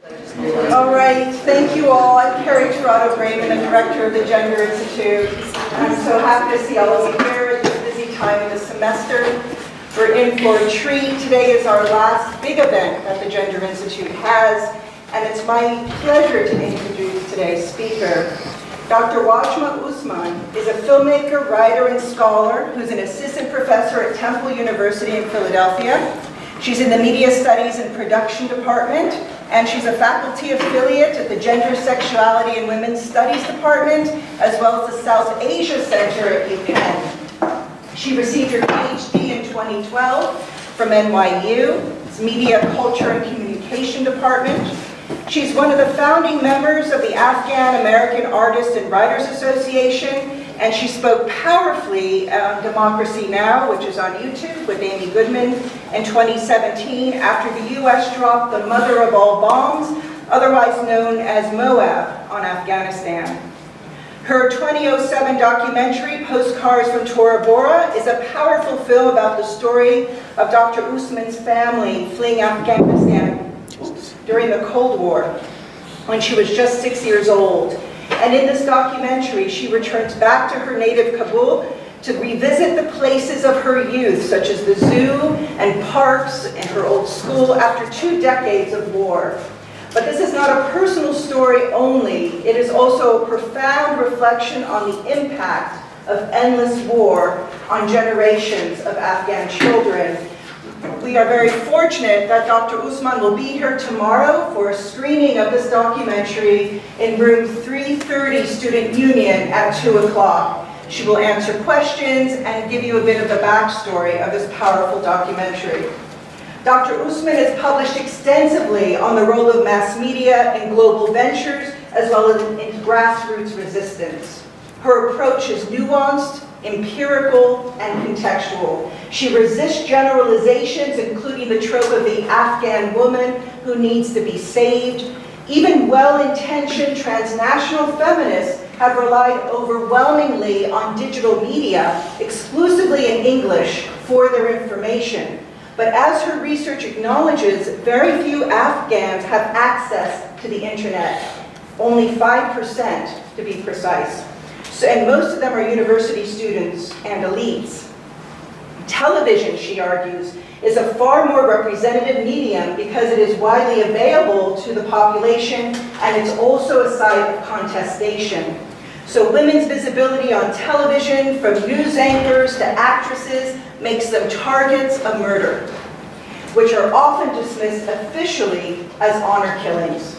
All right, thank you all. I'm Carrie Tirado-Brayman, the director of the Gender Institute. I'm so happy to see all of you here at this busy time of the semester. We're in for a treat. Today is our last big event that the Gender Institute has, and it's my pleasure to introduce today's speaker. Dr. Wazhmah Osman is a filmmaker, writer, and scholar who's an assistant professor at Temple University in Philadelphia. She's in the Media Studies and Production Department, and she's a faculty affiliate at the Gender, Sexuality, and Women's Studies Department, as well as the South Asia Center at UPenn. She received her PhD in 2012 from NYU's Media, Culture, and Communication Department. She's one of the founding members of the Afghan American Artists and Writers Association, and she spoke powerfully on Democracy Now!, which is on YouTube, with Amy Goodman in 2017 after the US dropped the mother of all bombs, otherwise known as Moab, on Afghanistan. Her 2007 documentary, Postcards from Tora Bora, is a powerful film about the story of Dr. Osman's family fleeing Afghanistan during the Cold War, when she was just 6 years old. And in this documentary, she returns back to her native Kabul to revisit the places of her youth, such as the zoo and parks and her old school after 2 decades of war. But this is not a personal story only. It is also a profound reflection on the impact of endless war on generations of Afghan children. We are very fortunate that Dr. Osman will be here tomorrow for a screening of this documentary in room 330 Student Union at 2 o'clock. She will answer questions and give you a bit of the backstory of this powerful documentary. Dr. Osman has published extensively on the role of mass media in global ventures, as well as in grassroots resistance. Her approach is nuanced, empirical, and contextual. She resists generalizations, including the trope of the Afghan woman who needs to be saved. Even well-intentioned transnational feminists have relied overwhelmingly on digital media, exclusively in English, for their information. But as her research acknowledges, very few Afghans have access to the internet. Only 5%, to be precise. And most of them are university students and elites. Television, she argues, is a far more representative medium because it is widely available to the population, and it's also a site of contestation. So women's visibility on television, from news anchors to actresses, makes them targets of murder, which are often dismissed officially as honor killings.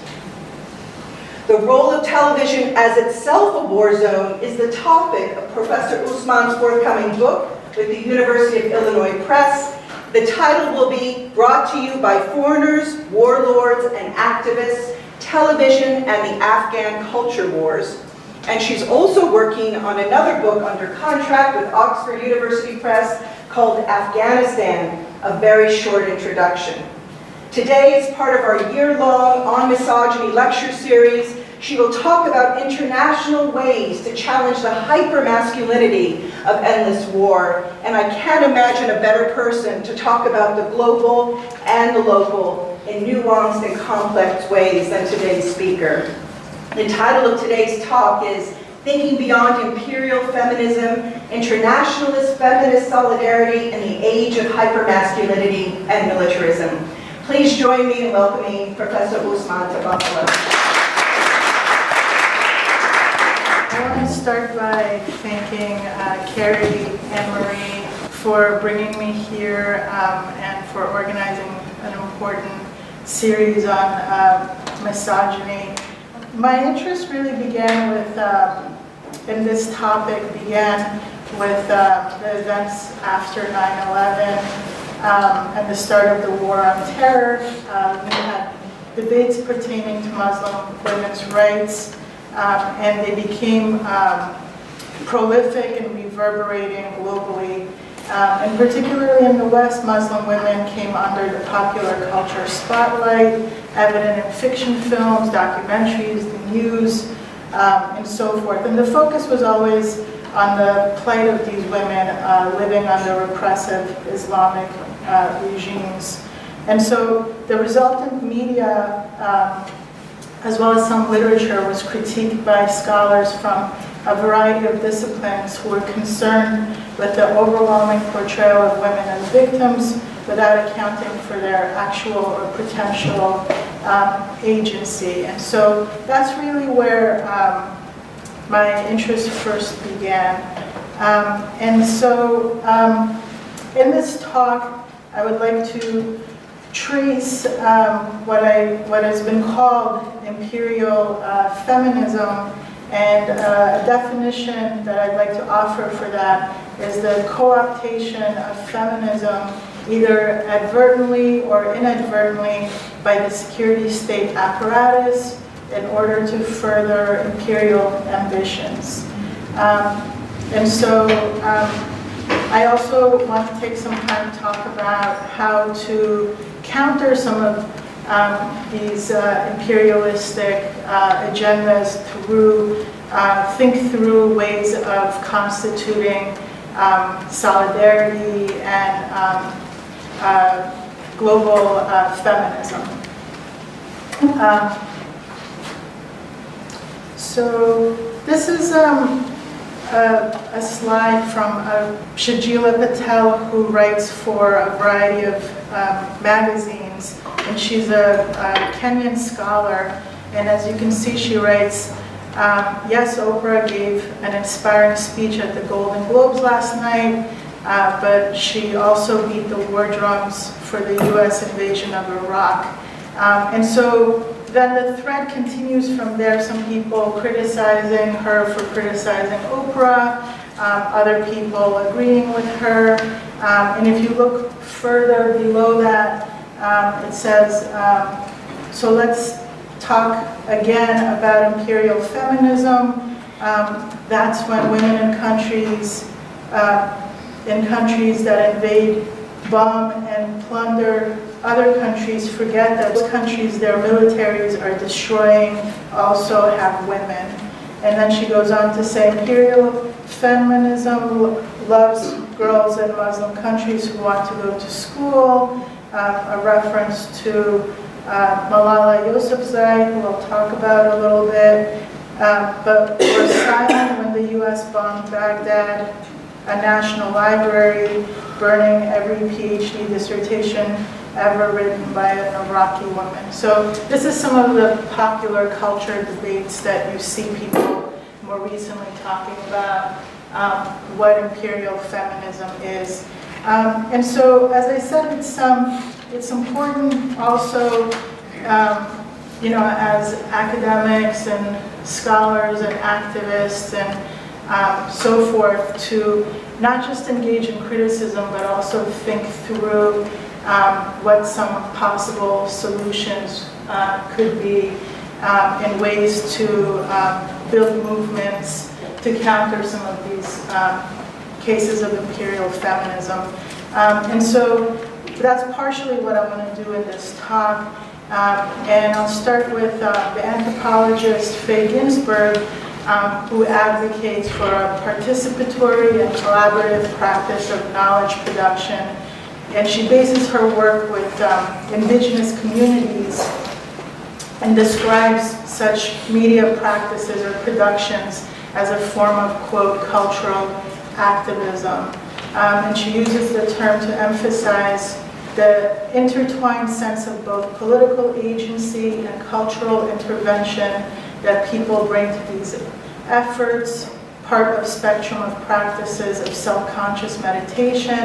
The role of television as itself a war zone is the topic of Professor Osman's forthcoming book with the University of Illinois Press. The title will be Brought to You by Foreigners, Warlords, and Activists, Television and the Afghan Culture Wars. And she's also working on another book under contract with Oxford University Press called Afghanistan, a very short introduction. Today, as part of our year-long On Misogyny lecture series, she will talk about international ways to challenge the hyper-masculinity of endless war. And I can't imagine a better person to talk about the global and the local in nuanced and complex ways than today's speaker. The title of today's talk is Thinking Beyond Imperial Feminism, Internationalist Feminist Solidarity in the Age of Hyper-Masculinity and Militarism. Please join me in welcoming Professor Osman to Buffalo. I want to start by thanking Carrie and Marie for bringing me here and for organizing an important series on misogyny. My interest really began with, in this topic, began with the events after 9/11. And the start of the war on terror. We had debates pertaining to Muslim women's rights, and they became prolific and reverberating globally. And particularly in the West, Muslim women came under the popular culture spotlight, evident in fiction films, documentaries, the news, and so forth. And the focus was always on the plight of these women living under repressive Islamic regimes. And so the resultant media as well as some literature, was critiqued by scholars from a variety of disciplines who were concerned with the overwhelming portrayal of women as victims without accounting for their actual or potential agency. And so that's really where my interest first began. And so in this talk, I would like to trace what has been called Imperial Feminism, and a definition that I'd like to offer for that is the co-optation of feminism, either advertently or inadvertently, by the security state apparatus in order to further imperial ambitions. And so I also want to take some time to talk about how to counter some of these imperialistic agendas through, think through ways of constituting solidarity and global feminism. So this is a slide from Shatila Patel, who writes for a variety of magazines, and she's a Kenyan scholar. And as you can see, she writes, yes, Oprah gave an inspiring speech at the Golden Globes last night, but she also beat the war drums for the US invasion of Iraq. And so then the thread continues from there, some people criticizing her for criticizing Oprah, other people agreeing with her. And if you look further below that, it says, so let's talk again about imperial feminism. That's when women in countries that invade, bomb, and plunder other countries forget that those countries their militaries are destroying also have women. And then she goes on to say, imperial feminism loves girls in Muslim countries who want to go to school, a reference to Malala Yousafzai, who I'll talk about a little bit, but we're silent when the US bombed Baghdad, a national library, burning every PhD dissertation ever written by an Iraqi woman. So this is some of the popular culture debates that you see people more recently talking about what imperial feminism is. And so, as I said, it's important also, as academics and scholars and activists and so forth, to not just engage in criticism, but also think through what some possible solutions could be in ways to build movements to counter some of these cases of imperial feminism. And so that's partially what I want to do in this talk. And I'll start with the anthropologist Faye Ginsburg, who advocates for a participatory and collaborative practice of knowledge production. And she bases her work with indigenous communities and describes such media practices or productions as a form of, quote, cultural activism. And she uses the term to emphasize the intertwined sense of both political agency and cultural intervention that people bring to these efforts, part of spectrum of practices of self-conscious meditation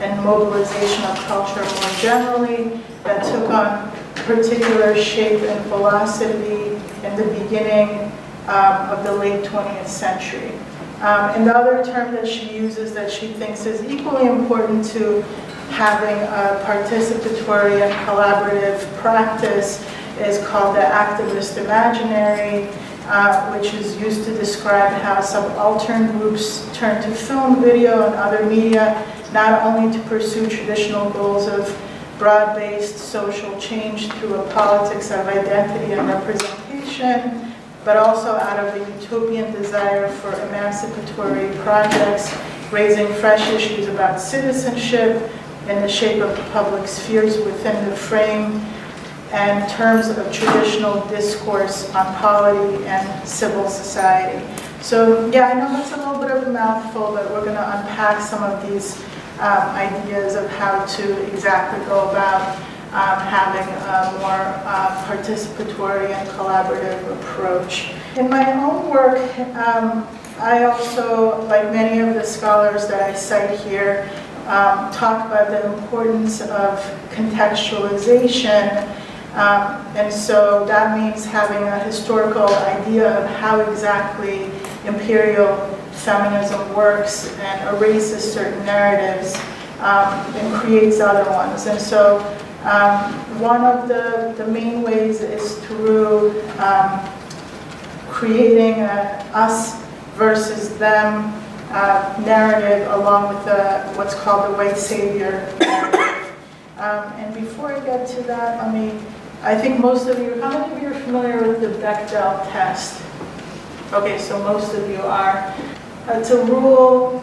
and mobilization of culture more generally that took on particular shape and velocity in the beginning of the late 20th century. And the other term that she uses that she thinks is equally important to having a participatory and collaborative practice is called the activist imaginary, which is used to describe how subaltern groups turn to film, video, and other media, not only to pursue traditional goals of broad-based social change through a politics of identity and representation, but also out of a utopian desire for emancipatory projects, raising fresh issues about citizenship in the shape of the public spheres within the frame and terms of traditional discourse on polity and civil society. So yeah, I know that's a little bit of a mouthful, but we're going to unpack some of these ideas of how to exactly go about having a more participatory and collaborative approach. In my own work, I also, like many of the scholars that I cite here, talk about the importance of contextualization, and so that means having a historical idea of how exactly imperial feminism works and erases certain narratives and creates other ones. And so one of the main ways is through creating a us versus them narrative along with what's called the white savior narrative. And before I get to that, I think most of you, how many of you are familiar with the Bechdel test? Okay, so most of you are. It's a rule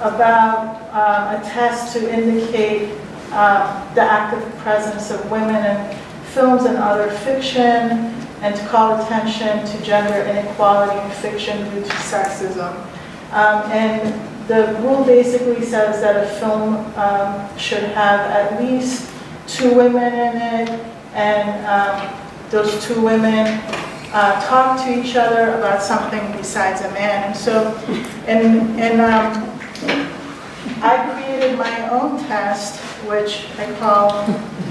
about a test to indicate the active presence of women in films and other fiction, and to call attention to gender inequality in fiction due to sexism. And the rule basically says that a film should have at least 2 women in it, and those 2 women talk to each other about something besides a man. And so, I created my own test, which I call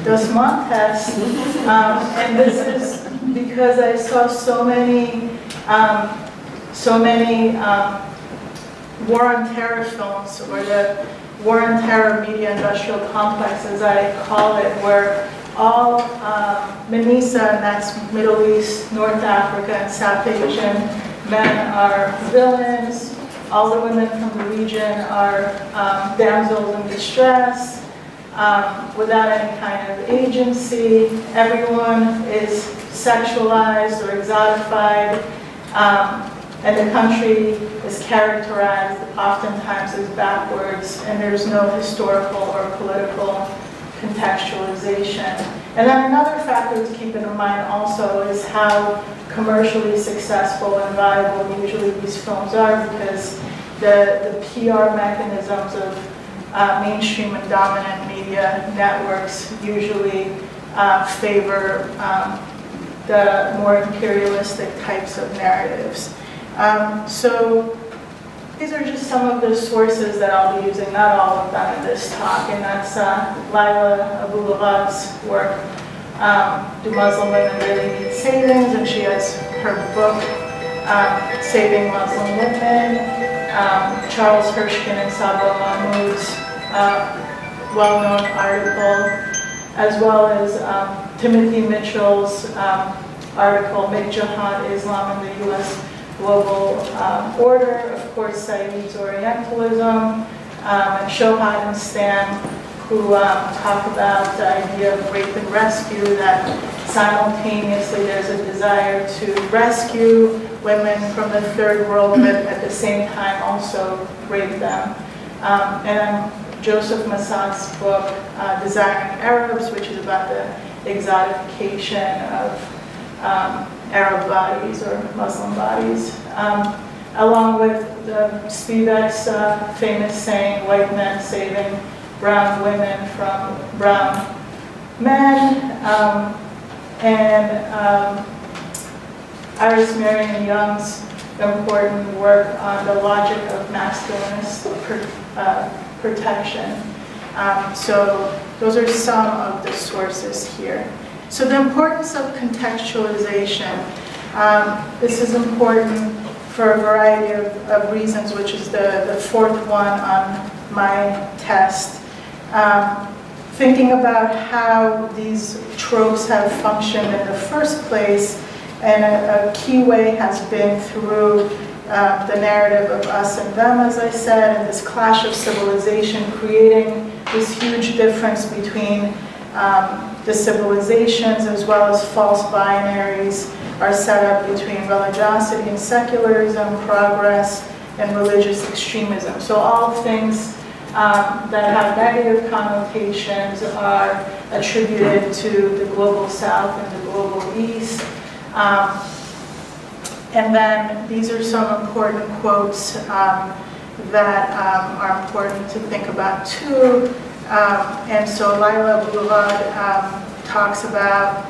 the Wazhmah test, and this is because I saw so many war on terror films, or the war on terror media industrial complex, as I call it, where all MENISA, and that's Middle East, North Africa, and South Asian men are villains. All the women from the region are damsels in distress, without any kind of agency. Everyone is sexualized or exotified, and the country is characterized oftentimes as backwards, and there's no historical or political contextualization. And then another factor to keep in mind also is how commercially successful and viable usually these films are, because the PR mechanisms of mainstream and dominant media networks usually favor the more imperialistic types of narratives. So these are just some of the sources that I'll be using, not all of them in this talk, and that's Laila Abulghad's work, Do Muslim Women Really Need Savings? And she has her book, Saving Muslim Women, Charles Hirschkin and Sabra Mahmoud's well-known article, as well as Timothy Mitchell's article, Make Jihad Islam in the U.S. Global Order, of course, Said's Orientalism, and Shohat and Stan, who talk about the idea of rape and rescue, that simultaneously there's a desire to rescue women from the third world, but at the same time also rape them. And then Joseph Massad's book, Desiring Arabs, which is about the exotification of Arab bodies or Muslim bodies, along with Spivak's famous saying, white men saving brown women from brown men, and Iris Marion Young's important work on the logic of masculinist protection. So those are some of the sources here. So the importance of contextualization. This is important for a variety of reasons, which is the 4th one on my test. Thinking about how these tropes have functioned in the first place, and a key way has been through the narrative of us and them, as I said, and this clash of civilization, creating this huge difference between the civilizations, as well as false binaries are set up between religiosity and secularism, progress and religious extremism. So all things that have negative connotations are attributed to the global South and the global East. And then these are some important quotes that are important to think about too. And so Laila Boulad talks about,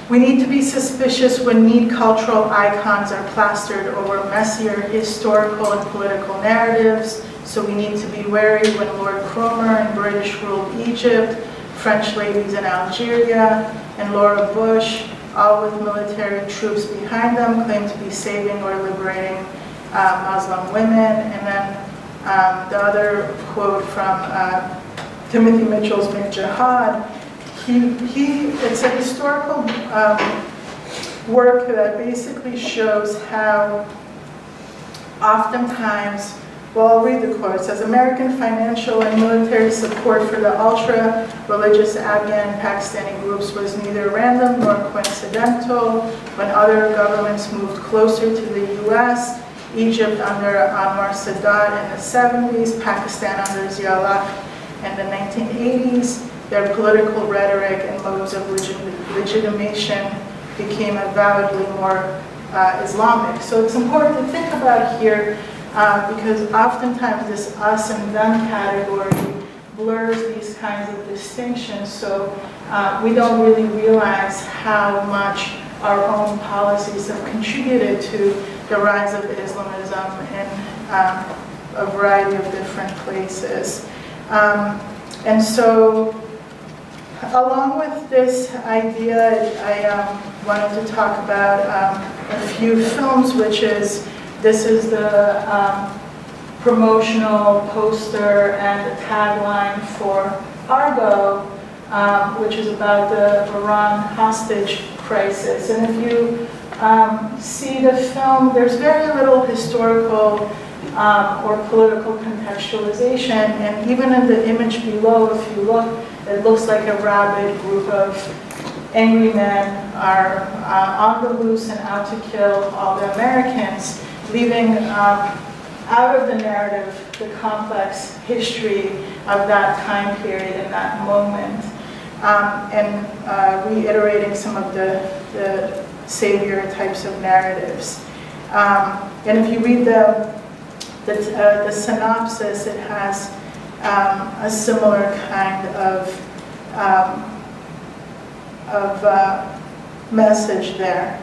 we need to be suspicious when neat cultural icons are plastered over messier historical and political narratives. So we need to be wary when Lord Cromer and British ruled Egypt, French ladies in Algeria, and Laura Bush, all with military troops behind them, claim to be saving or liberating Muslim women. And then the other quote from Timothy Mitchell's McJihad, it's a historical work that basically shows how oftentimes, well, I'll read the quote. It says, American financial and military support for the ultra-religious Afghan and Pakistani groups was neither random nor coincidental. When other governments moved closer to the U.S., Egypt under Anwar Sadat in the 70s, Pakistan under Zia-ul-Haq in the 1980s, their political rhetoric and modes of legitimation became avowedly more Islamic. So it's important to think about here because oftentimes this us and them category blurs these kinds of distinctions, so we don't really realize how much our own policies have contributed to the rise of Islamism in a variety of different places. And so, along with this idea, I wanted to talk about a few films, this is the promotional poster and the tagline for Argo, which is about the Iran hostage crisis. And if you see the film, there's very little historical or political contextualization, and even in the image below, if you look, it looks like a rabid group of angry men are on the loose and out to kill all the Americans, leaving out of the narrative the complex history of that time period and that moment, and reiterating some of the savior types of narratives. And if you read the synopsis, it has a similar kind of message there.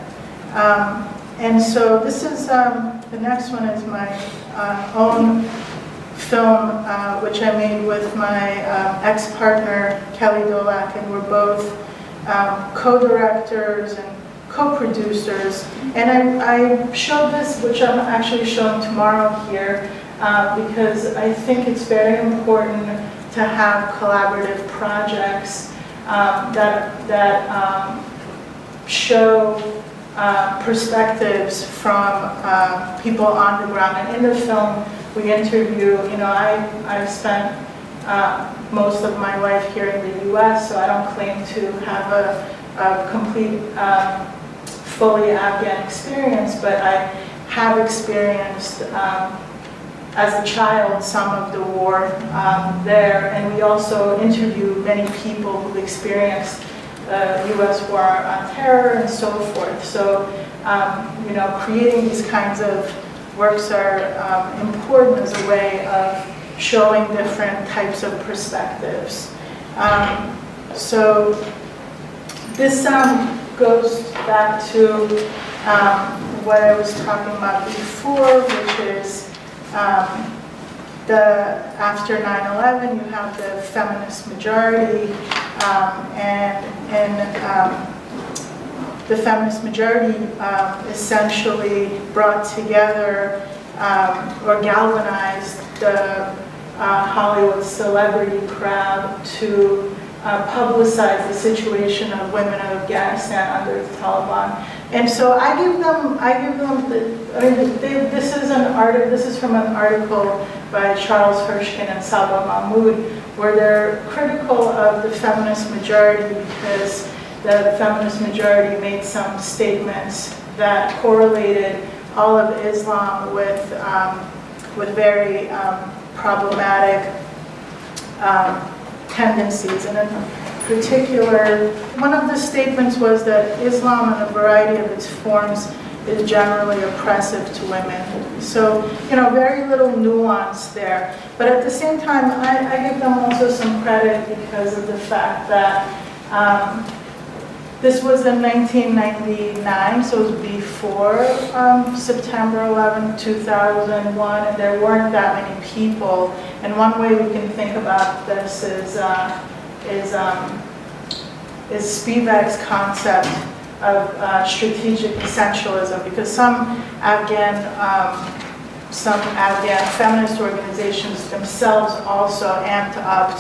And so this is, the next one is my own film, which I made with my ex-partner, Kelly Dolak, and we're both co-directors and co-producers. And I showed this, which I'm actually showing tomorrow here, because I think it's very important to have collaborative projects that show perspectives from people on the ground. And in the film, we interview, I've spent most of my life here in the US, so I don't claim to have a complete, fully Afghan experience, but I have experienced, as a child, some of the war there. And we also interview many people who've experienced U.S. war on terror and so forth. So, creating these kinds of works are important as a way of showing different types of perspectives. So this goes back to what I was talking about before, which is after 9/11, you have the feminist majority, and the feminist majority essentially brought together or galvanized the Hollywood celebrity crowd to publicize the situation of women in Afghanistan under the Taliban. And so I give them this is from an article by Charles Hirschkin and Saba Mahmood, where they're critical of the feminist majority because the feminist majority made some statements that correlated all of Islam with very problematic tendencies. And in particular, one of the statements was that Islam in a variety of its forms is generally oppressive to women. So, very little nuance there. But at the same time, I give them also some credit because of the fact that this was in 1999, so it was before September 11, 2001, and there weren't that many people. And one way we can think about this is Spivak's concept of strategic essentialism, because some Afghan feminist organizations themselves also amped up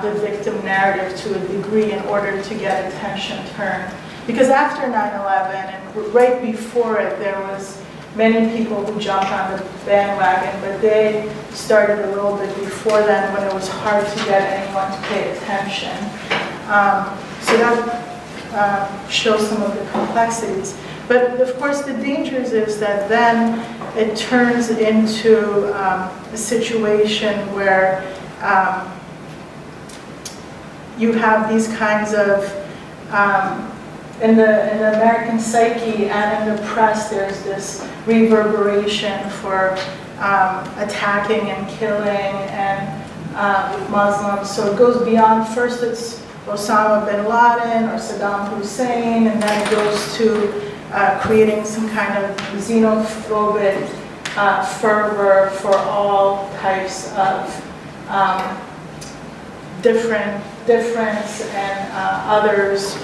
the victim narrative to a degree in order to get attention turned. Because after 9/11 and right before it, there was many people who jumped on the bandwagon, but they started a little bit before then when it was hard to get anyone to pay attention. So that shows some of the complexities. But of course the dangers is that then it turns into a situation where you have these kinds of, in the American psyche and in the press, there's this reverberation for attacking and killing and Muslims. So it goes beyond, first it's Osama bin Laden or Saddam Hussein, and then it goes to creating some kind of xenophobic fervor for all types of difference and others,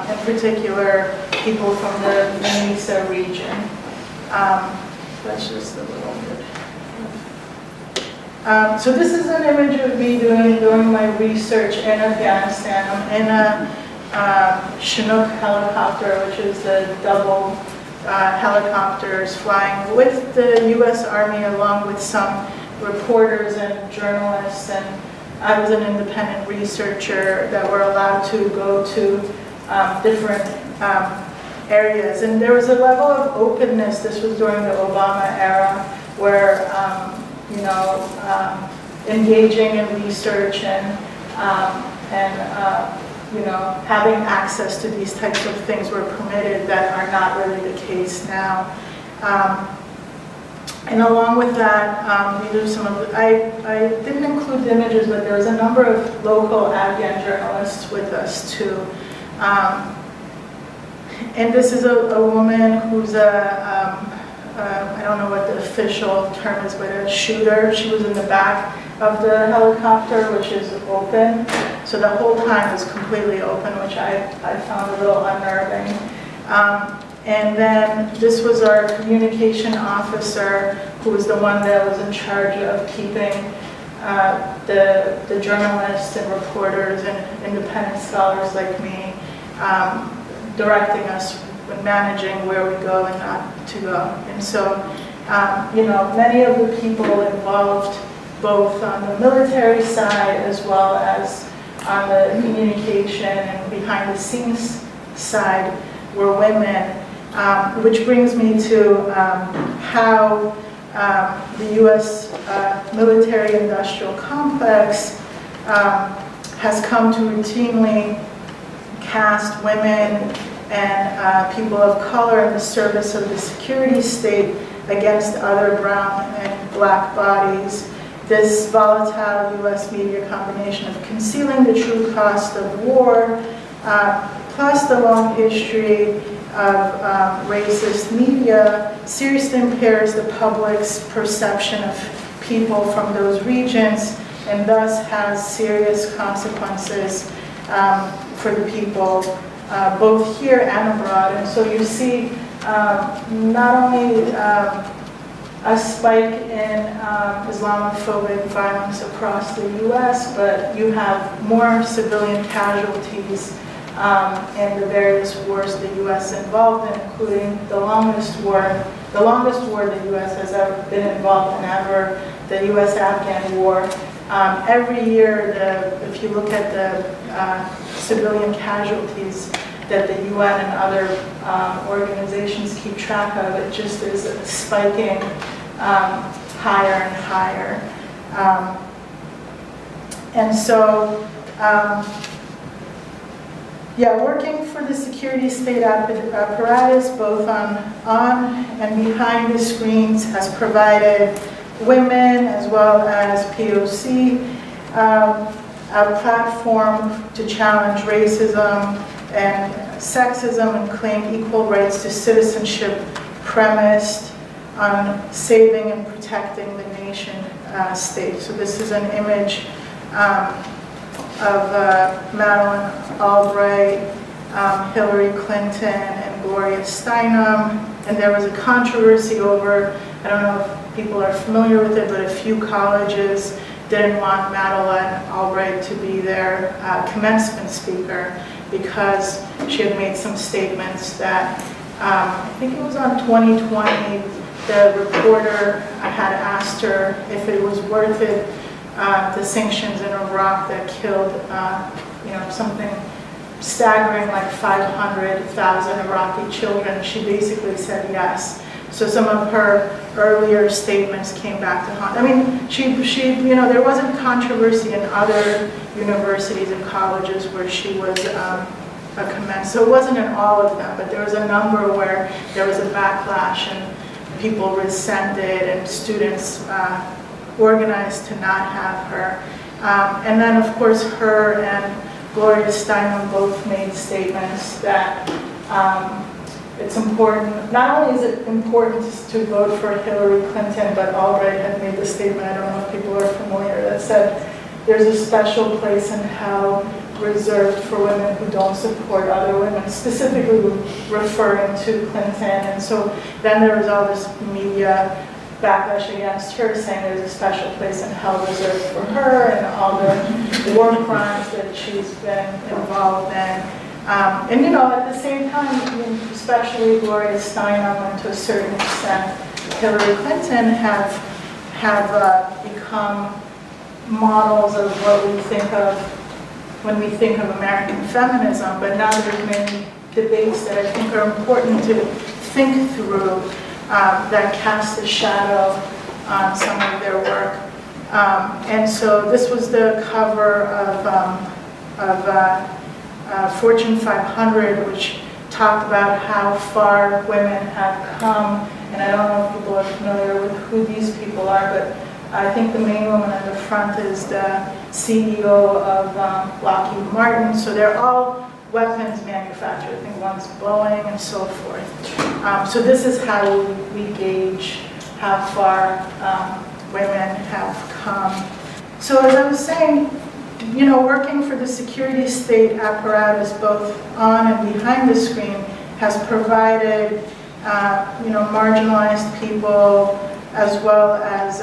in particular people from the Manisa region. That's just a little bit. So this is an image of me doing my research in Afghanistan. I'm in a Chinook helicopter, which is the double helicopters flying with the U.S. Army along with some reporters and journalists, and I was an independent researcher that were allowed to go to different areas. And there was a level of openness. This was during the Obama era where engaging in research and having access to these types of things were permitted that are not really the case now. And along with that, these are some of the, I didn't include the images, but there was a number of local Afghan journalists with us too. And this is a woman who's I don't know what the official term is, but a shooter. She was in the back of the helicopter, which is open. So the whole time is completely open, which I found a little unnerving. And then this was our communication officer, who was the one that was in charge of keeping the journalists and reporters and independent scholars like me, directing us when managing where we go and not to go. And so, many of the people involved, both on the military side as well as on the communication and behind the scenes side, were women, which brings me to how the U.S. military-industrial complex has come to routinely cast women and people of color in the service of the security state against other brown and black bodies. This volatile U.S. media combination of concealing the true cost of war, plus the long history of racist media, seriously impairs the public's perception of people from those regions, and thus has serious consequences for the people both here and abroad. And so you see not only a spike in Islamophobic violence across the U.S., but you have more civilian casualties in the various wars the U.S. involved in, including the longest war the U.S. has ever been involved in ever, the U.S.-Afghan war. Every year, if you look at the civilian casualties that the UN and other organizations keep track of, it just is spiking higher and higher. And so, yeah, working for the security state apparatus, both on and behind the screens, has provided women as well as POC a platform to challenge racism and sexism and claim equal rights to citizenship premised on saving and protecting the nation state. So this is an image of Madeleine Albright, Hillary Clinton, and Gloria Steinem. And there was a controversy over, I don't know if people are familiar with it, but a few colleges didn't want Madeleine Albright to be their commencement speaker because she had made some statements that, I think it was on 2020, the reporter had asked her if it was worth it, the sanctions in Iraq that killed, something staggering like 500,000 Iraqi children. She basically said yes. So some of her earlier statements came back to haunt. I mean, she, there wasn't controversy in other universities and colleges where she was a commencement. So it wasn't in all of them, but there was a number where there was a backlash and people resented and students organized to not have her. And then, of course, her and Gloria Steinem both made statements that it's important, not only is it important to vote for Hillary Clinton, but Albright had made the statement, I don't know if people are familiar, that said there's a special place in hell reserved for women who don't support other women, specifically referring to Clinton. And so then there was all this media backlash against her, saying there's a special place in hell reserved for her and all the war crimes that she's been involved in. And at the same time, especially Gloria Steinem and to a certain extent Hillary Clinton have become models of what we think of when we think of American feminism. But now there's many debates that I think are important to think through that cast a shadow on some of their work. And so this was the cover of Fortune 500, which talked about how far women have come. And I don't know if people are familiar with who these people are, but I think the main woman at the front is the CEO of Lockheed Martin. So they're all weapons manufacturers. I think one's Boeing and so forth. So this is how we gauge how far women have come. So as I was saying, working for the security state apparatus, both on and behind the screen, has provided, marginalized people, as well as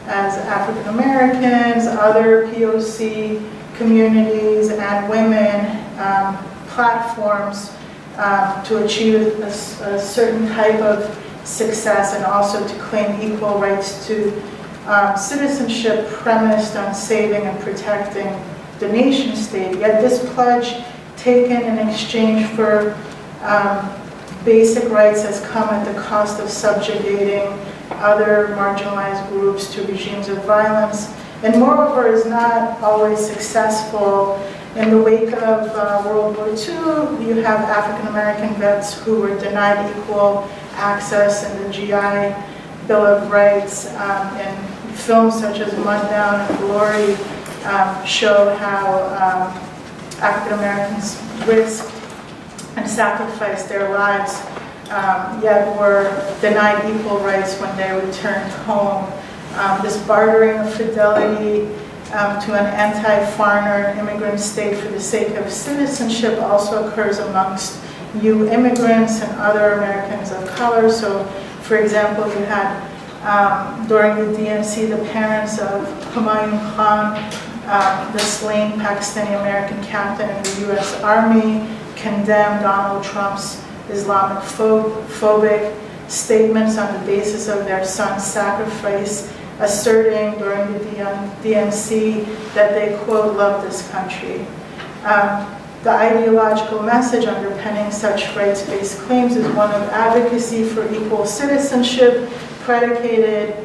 African Americans, other POC communities, and women platforms to achieve a certain type of success, and also to claim equal rights to citizenship premised on saving and protecting the nation state. Yet this pledge, taken in exchange for basic rights, has come at the cost of subjugating other marginalized groups to regimes of violence, and moreover is not always successful. In the wake of World War II, you have African American vets who were denied equal access in the GI Bill of Rights, and films such as Mudbound and Glory show how African Americans risked and sacrificed their lives, yet were denied equal rights when they returned home. This bartering of fidelity to an anti-foreigner immigrant state for the sake of citizenship also occurs amongst new immigrants and other Americans of color. So, for example, you had during the DNC, the parents of Humayun Khan, the slain Pakistani American captain in the U.S. Army, condemned Donald Trump's Islamophobic statements on the basis of their son's sacrifice, asserting during the DNC that they, quote, love this country. The ideological message underpinning such rights-based claims is one of advocacy for equal citizenship, predicated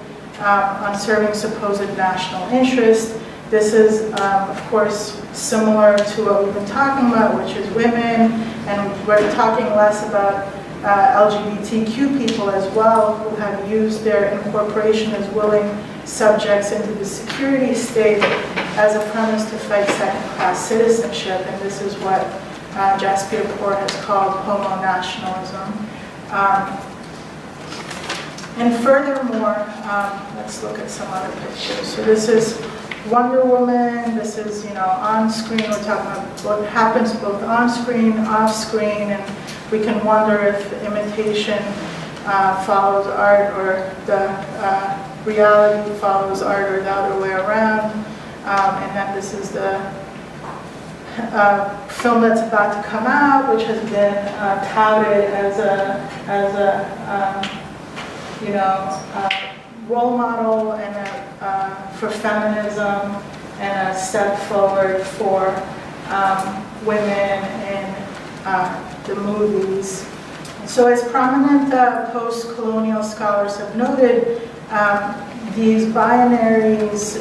on serving supposed national interest. This is, of course, similar to what we've been talking about, which is women, and we're talking less about LGBTQ people as well, who have used their incorporation as willing subjects into the security state as a premise to fight second-class citizenship, and this is what Jasper Port has called homo-nationalism. And furthermore, let's look at some other pictures. So this is Wonder Woman. This is, on screen. We're talking about what happens both on screen, off screen, and we can wonder if imitation follows art, or the reality follows art, or the other way around. And then this is the film that's about to come out, which has been touted as a role model and for feminism, and a step forward for women in the movies. So as prominent post-colonial scholars have noted, these binaries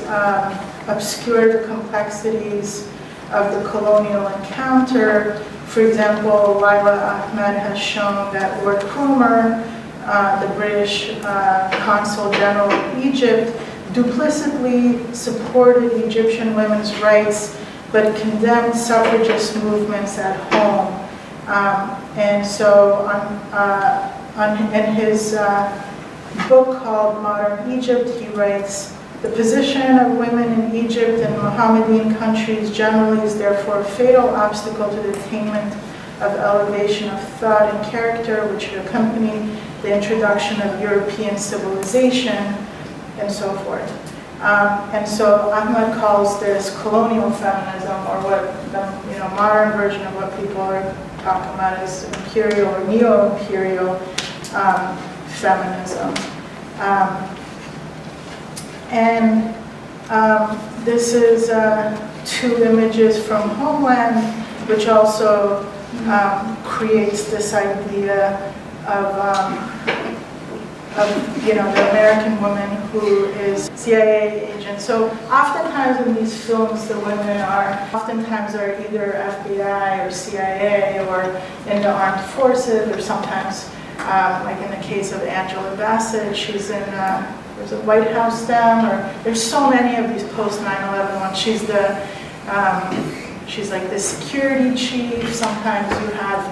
obscure the complexities of the colonial encounter. For example, Lila Ahmed has shown that Lord Cromer, the British Consul General of Egypt, duplicitly supported Egyptian women's rights but condemned suffragist movements at home. And so in his book called Modern Egypt, he writes, "The position of women in Egypt and Mohammedan countries generally is therefore a fatal obstacle to the attainment of elevation of thought and character which should accompany the introduction of European civilization," and so forth. And so Ahmed calls this colonial feminism, or what the modern version of what people are talking about is imperial or neo-imperial feminism. This is two images from Homeland, which also creates this idea of the American woman who is CIA agent. So oftentimes in these films, the women are either FBI or CIA or in the armed forces, or sometimes, like in the case of Angela Bassett, she's in there's a White House down, or there's so many of these post 9/11 ones. She's like the security chief. Sometimes you have,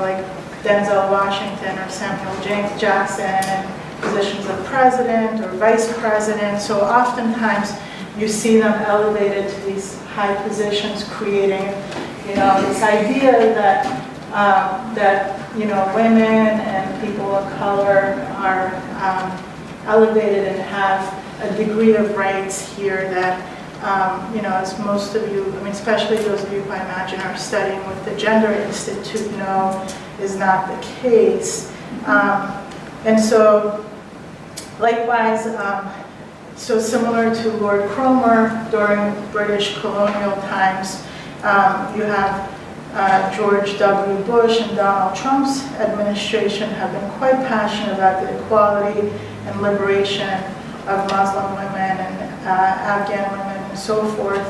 like Denzel Washington or Samuel Jackson, and positions of president or vice president. So oftentimes you see them elevated to these high positions, creating, this idea that women and people of color are elevated and have a degree of rights here that, as most of you, especially those of you who I imagine are studying with the Gender Institute know, is not the case. And so, likewise, so similar to Lord Cromer during British colonial times, you have George W. Bush and Donald Trump's administration have been quite passionate about the equality and liberation of Muslim women and Afghan women and so forth,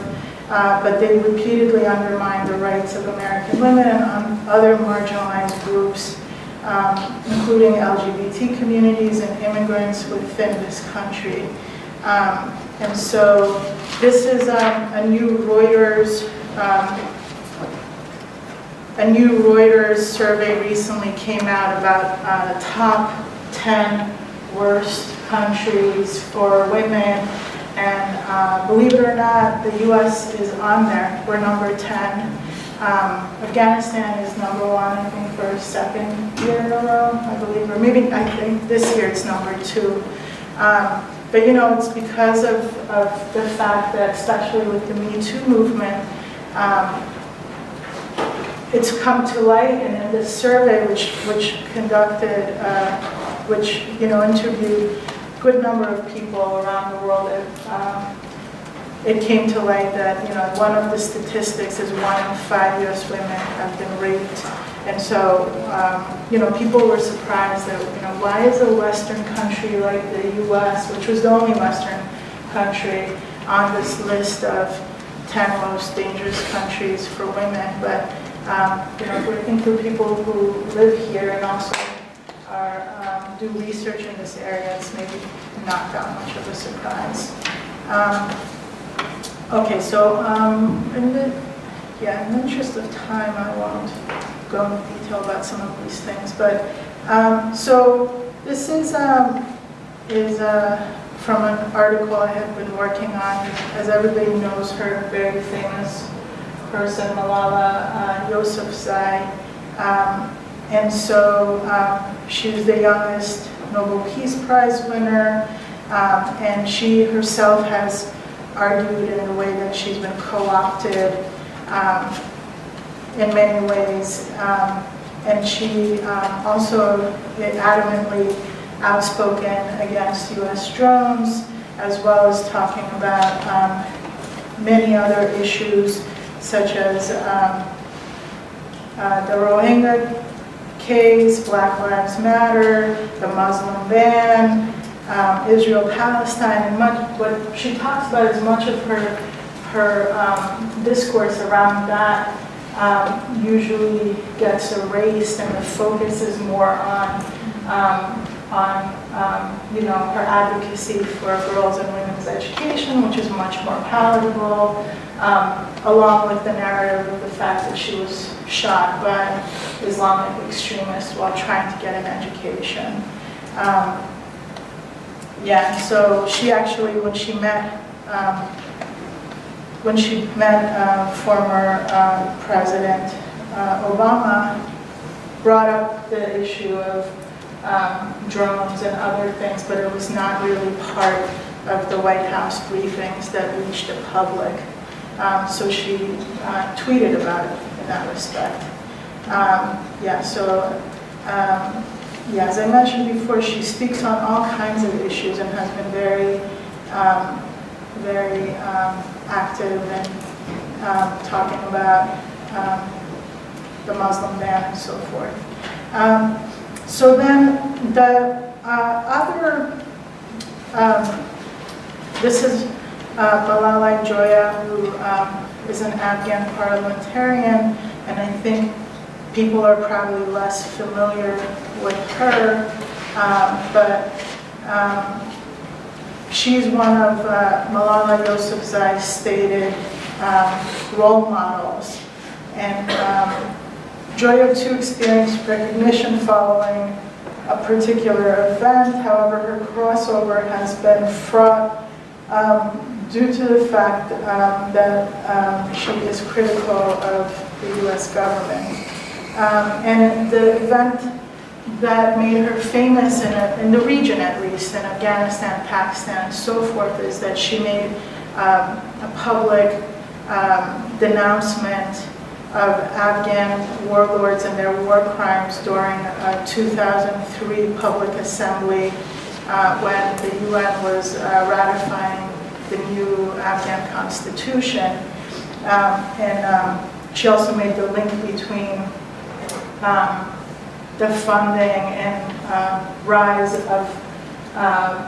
but they repeatedly undermined the rights of American women and other marginalized groups, including LGBT communities and immigrants within this country. And so this is a new Reuters survey recently came out about the top 10 worst countries for women, and believe it or not, the US is on there. We're number 10. Afghanistan is number 1, I think, for a second year in a row, I believe, or maybe I think this year it's number 2. But it's because of the fact that, especially with the Me Too movement, it's come to light, and in this survey, which conducted, interviewed a good number of people around the world, it came to light that one of the statistics is 1 in 5 U.S. women have been raped And so, people were surprised that, why is a Western country like the US, which was the only Western country on this list of 10 most dangerous countries for women? But, I think for people who live here and also do research in this area, it's maybe not that much of a surprise. Okay, so in the interest of time, I won't go into detail about some of these things. But so this is from an article I have been working on. As everybody knows, her very famous person, Malala Yousafzai. And so she was the youngest Nobel Peace Prize winner, and she herself has argued in the way that she's been co-opted in many ways. And she also adamantly outspoken against US drones, as well as talking about many other issues, such as the Rohingya case, Black Lives Matter, the Muslim ban, Israel-Palestine, and what she talks about is much of her discourse around that usually gets erased, and the focus is more on her advocacy for girls and women's education, which is much more palatable, along with the narrative of the fact that she was shot by Islamic extremists while trying to get an education. So she actually, when she met former President Obama, brought up the issue of drones and other things, but it was not really part of the White House briefings that reached the public. So she tweeted about it in that respect. As I mentioned before, she speaks on all kinds of issues and has been very active in talking about the Muslim ban and so forth. So then the other, this is Malala Joya, who is an Afghan parliamentarian, and I think people are probably less familiar with her, but she's one of Malala Yousafzai's stated role models. And Joya too experienced recognition following a particular event. However, her crossover has been fraught due to the fact that she is critical of the U.S. government. And the event that made her famous in the region, at least, in Afghanistan, Pakistan, and so forth, is that she made a public denouncement of Afghan warlords and their war crimes during a 2003 public assembly when the UN was ratifying the new Afghan Constitution. She also made the link between the funding and rise of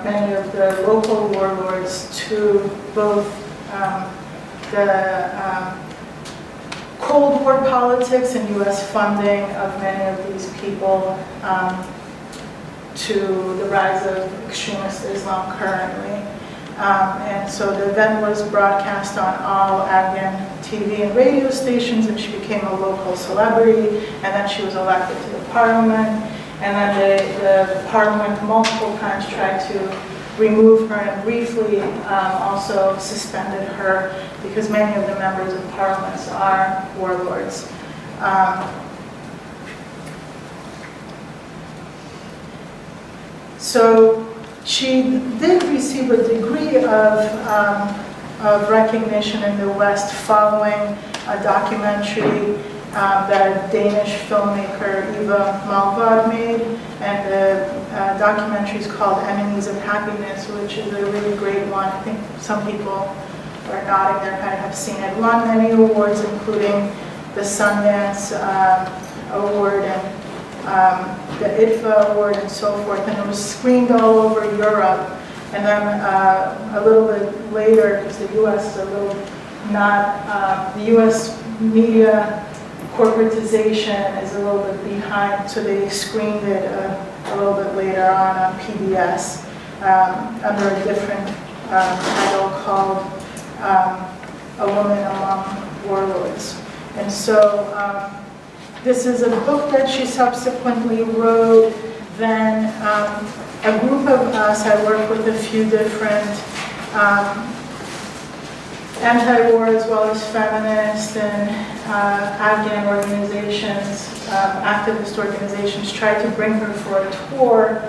many of the local warlords to both the Cold War politics and U.S. funding of many of these people to the rise of extremist Islam currently. And so the event was broadcast on all Afghan TV and radio stations, and she became a local celebrity, and then she was elected to the parliament, and then the parliament multiple times tried to remove her and briefly also suspended her because many of the members of parliament are warlords. So she did receive a degree of recognition in the West following a documentary that a Danish filmmaker, Eva Malvad, made, and the documentary is called Enemies of Happiness, which is a really great one. I think some people are nodding their head have seen it. Won many awards, including the Sundance award and the IDFA award and so forth, and it was screened all over Europe. And then a little bit later, because the U.S. is a little not, the U.S. media corporatization is a little bit behind, so they screened it a little bit later on PBS under a different title called A Woman Among Warlords. And so this is a book that she subsequently wrote. Then a group of us, I work with a few different anti-war as well as feminist and Afghan organizations, activist organizations, tried to bring her for a tour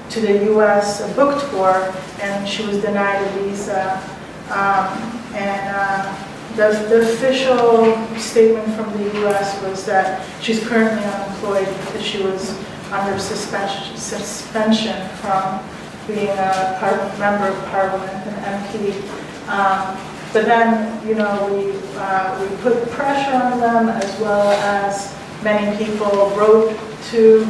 to the U.S., a book tour, and she was denied a visa. The official statement from the U.S. was that she's currently unemployed because she was under suspension from being a member of parliament, an MP. But then, you know, we put pressure on them, as well as many people wrote to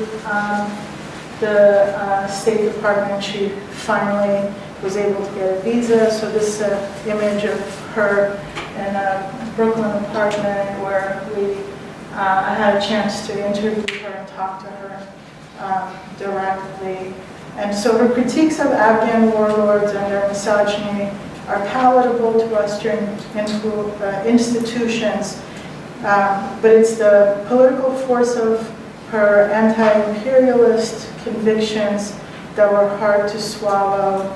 the State Department. She finally was able to get a visa. So this is an image of her in a Brooklyn apartment where I had a chance to interview her and talk to her directly. And so her critiques of Afghan warlords and their misogyny are palatable to Western institutions, but it's the political force of her anti-imperialist convictions that were hard to swallow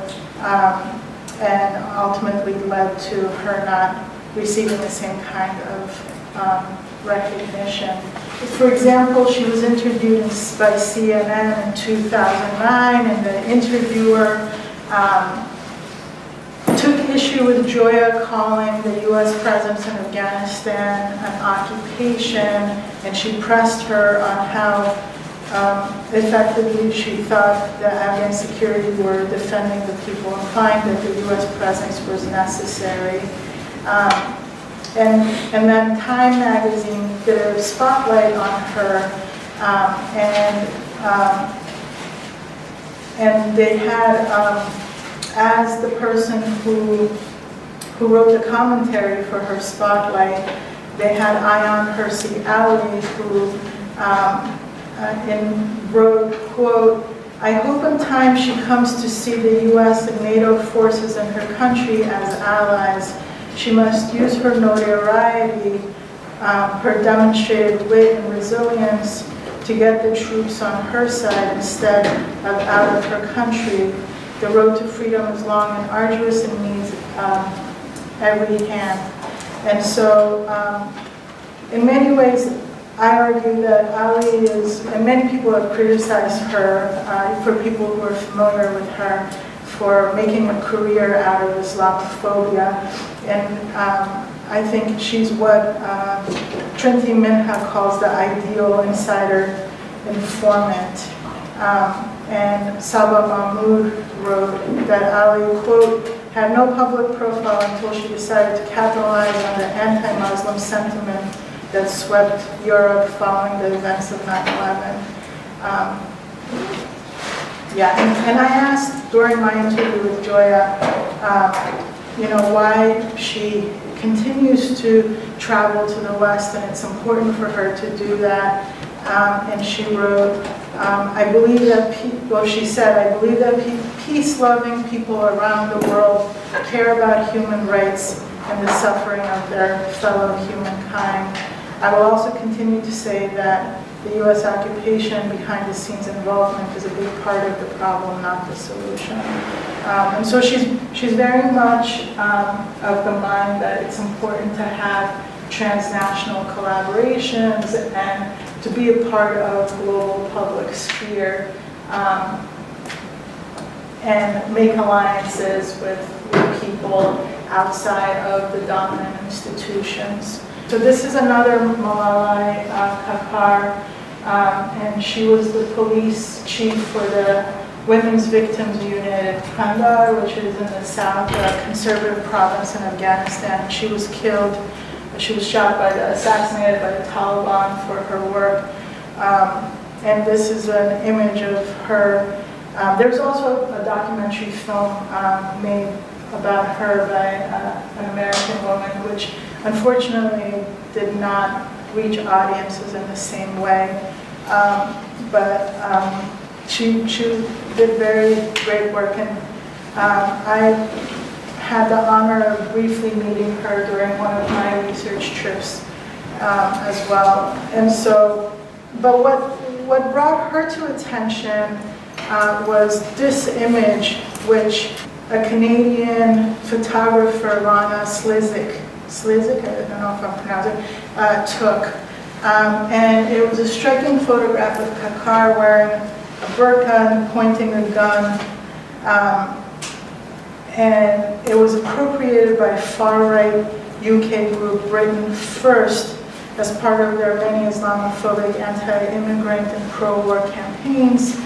and ultimately led to her not receiving the same kind of recognition. For example, she was interviewed by CNN in 2009, and the interviewer took issue with Joya calling the U.S. presence in Afghanistan an occupation, and she pressed her on how effectively she thought the Afghan security were defending the people, implying that the U.S. presence was necessary. And then Time magazine did a spotlight on her, and they had, as the person who wrote the commentary for her spotlight, they had Ayan Hirsi Ali, who wrote, quote, "I hope in time she comes to see the U.S. and NATO forces in her country as allies. She must use her notoriety, her demonstrated wit and resilience to get the troops on her side instead of out of her country. The road to freedom is long and arduous and needs every hand." And so, in many ways, I argue that Ali is, and many people have criticized her, for people who are familiar with her, for making a career out of Islamophobia. And I think she's what Trinity Minha calls the ideal insider informant. And Saba Mahmood wrote that Ali, quote, "had no public profile until she decided to capitalize on the anti-Muslim sentiment that swept Europe following the events of 9/11. And I asked during my interview with Joya, why she continues to travel to the West, and it's important for her to do that. And she wrote, I believe that peace-loving people around the world care about human rights and the suffering of their fellow humankind. I will also continue to say that the U.S. occupation behind the scenes involvement is a big part of the problem, not the solution." And so she's very much of the mind that it's important to have transnational collaborations and to be a part of global public sphere and make alliances with people outside of the dominant institutions. So this is another Malalai Kakar, and she was the police chief for the Women's Victims Unit in Kandahar, which is in the south, a conservative province in Afghanistan. She was killed She was assassinated by the Taliban for her work. And this is an image of her. There's also a documentary film made about her by an American woman, which unfortunately did not reach audiences in the same way. But she did very great work, and I had the honor of briefly meeting her during one of my research trips as well. And so, but what brought her to attention was this image, which a Canadian photographer, Lana Slizik, I don't know if I'm pronouncing it, took. And it was a striking photograph of Kakar wearing a burqa and pointing a gun. And it was appropriated by far-right UK group Britain First as part of their many Islamophobic, anti-immigrant and pro-war campaigns.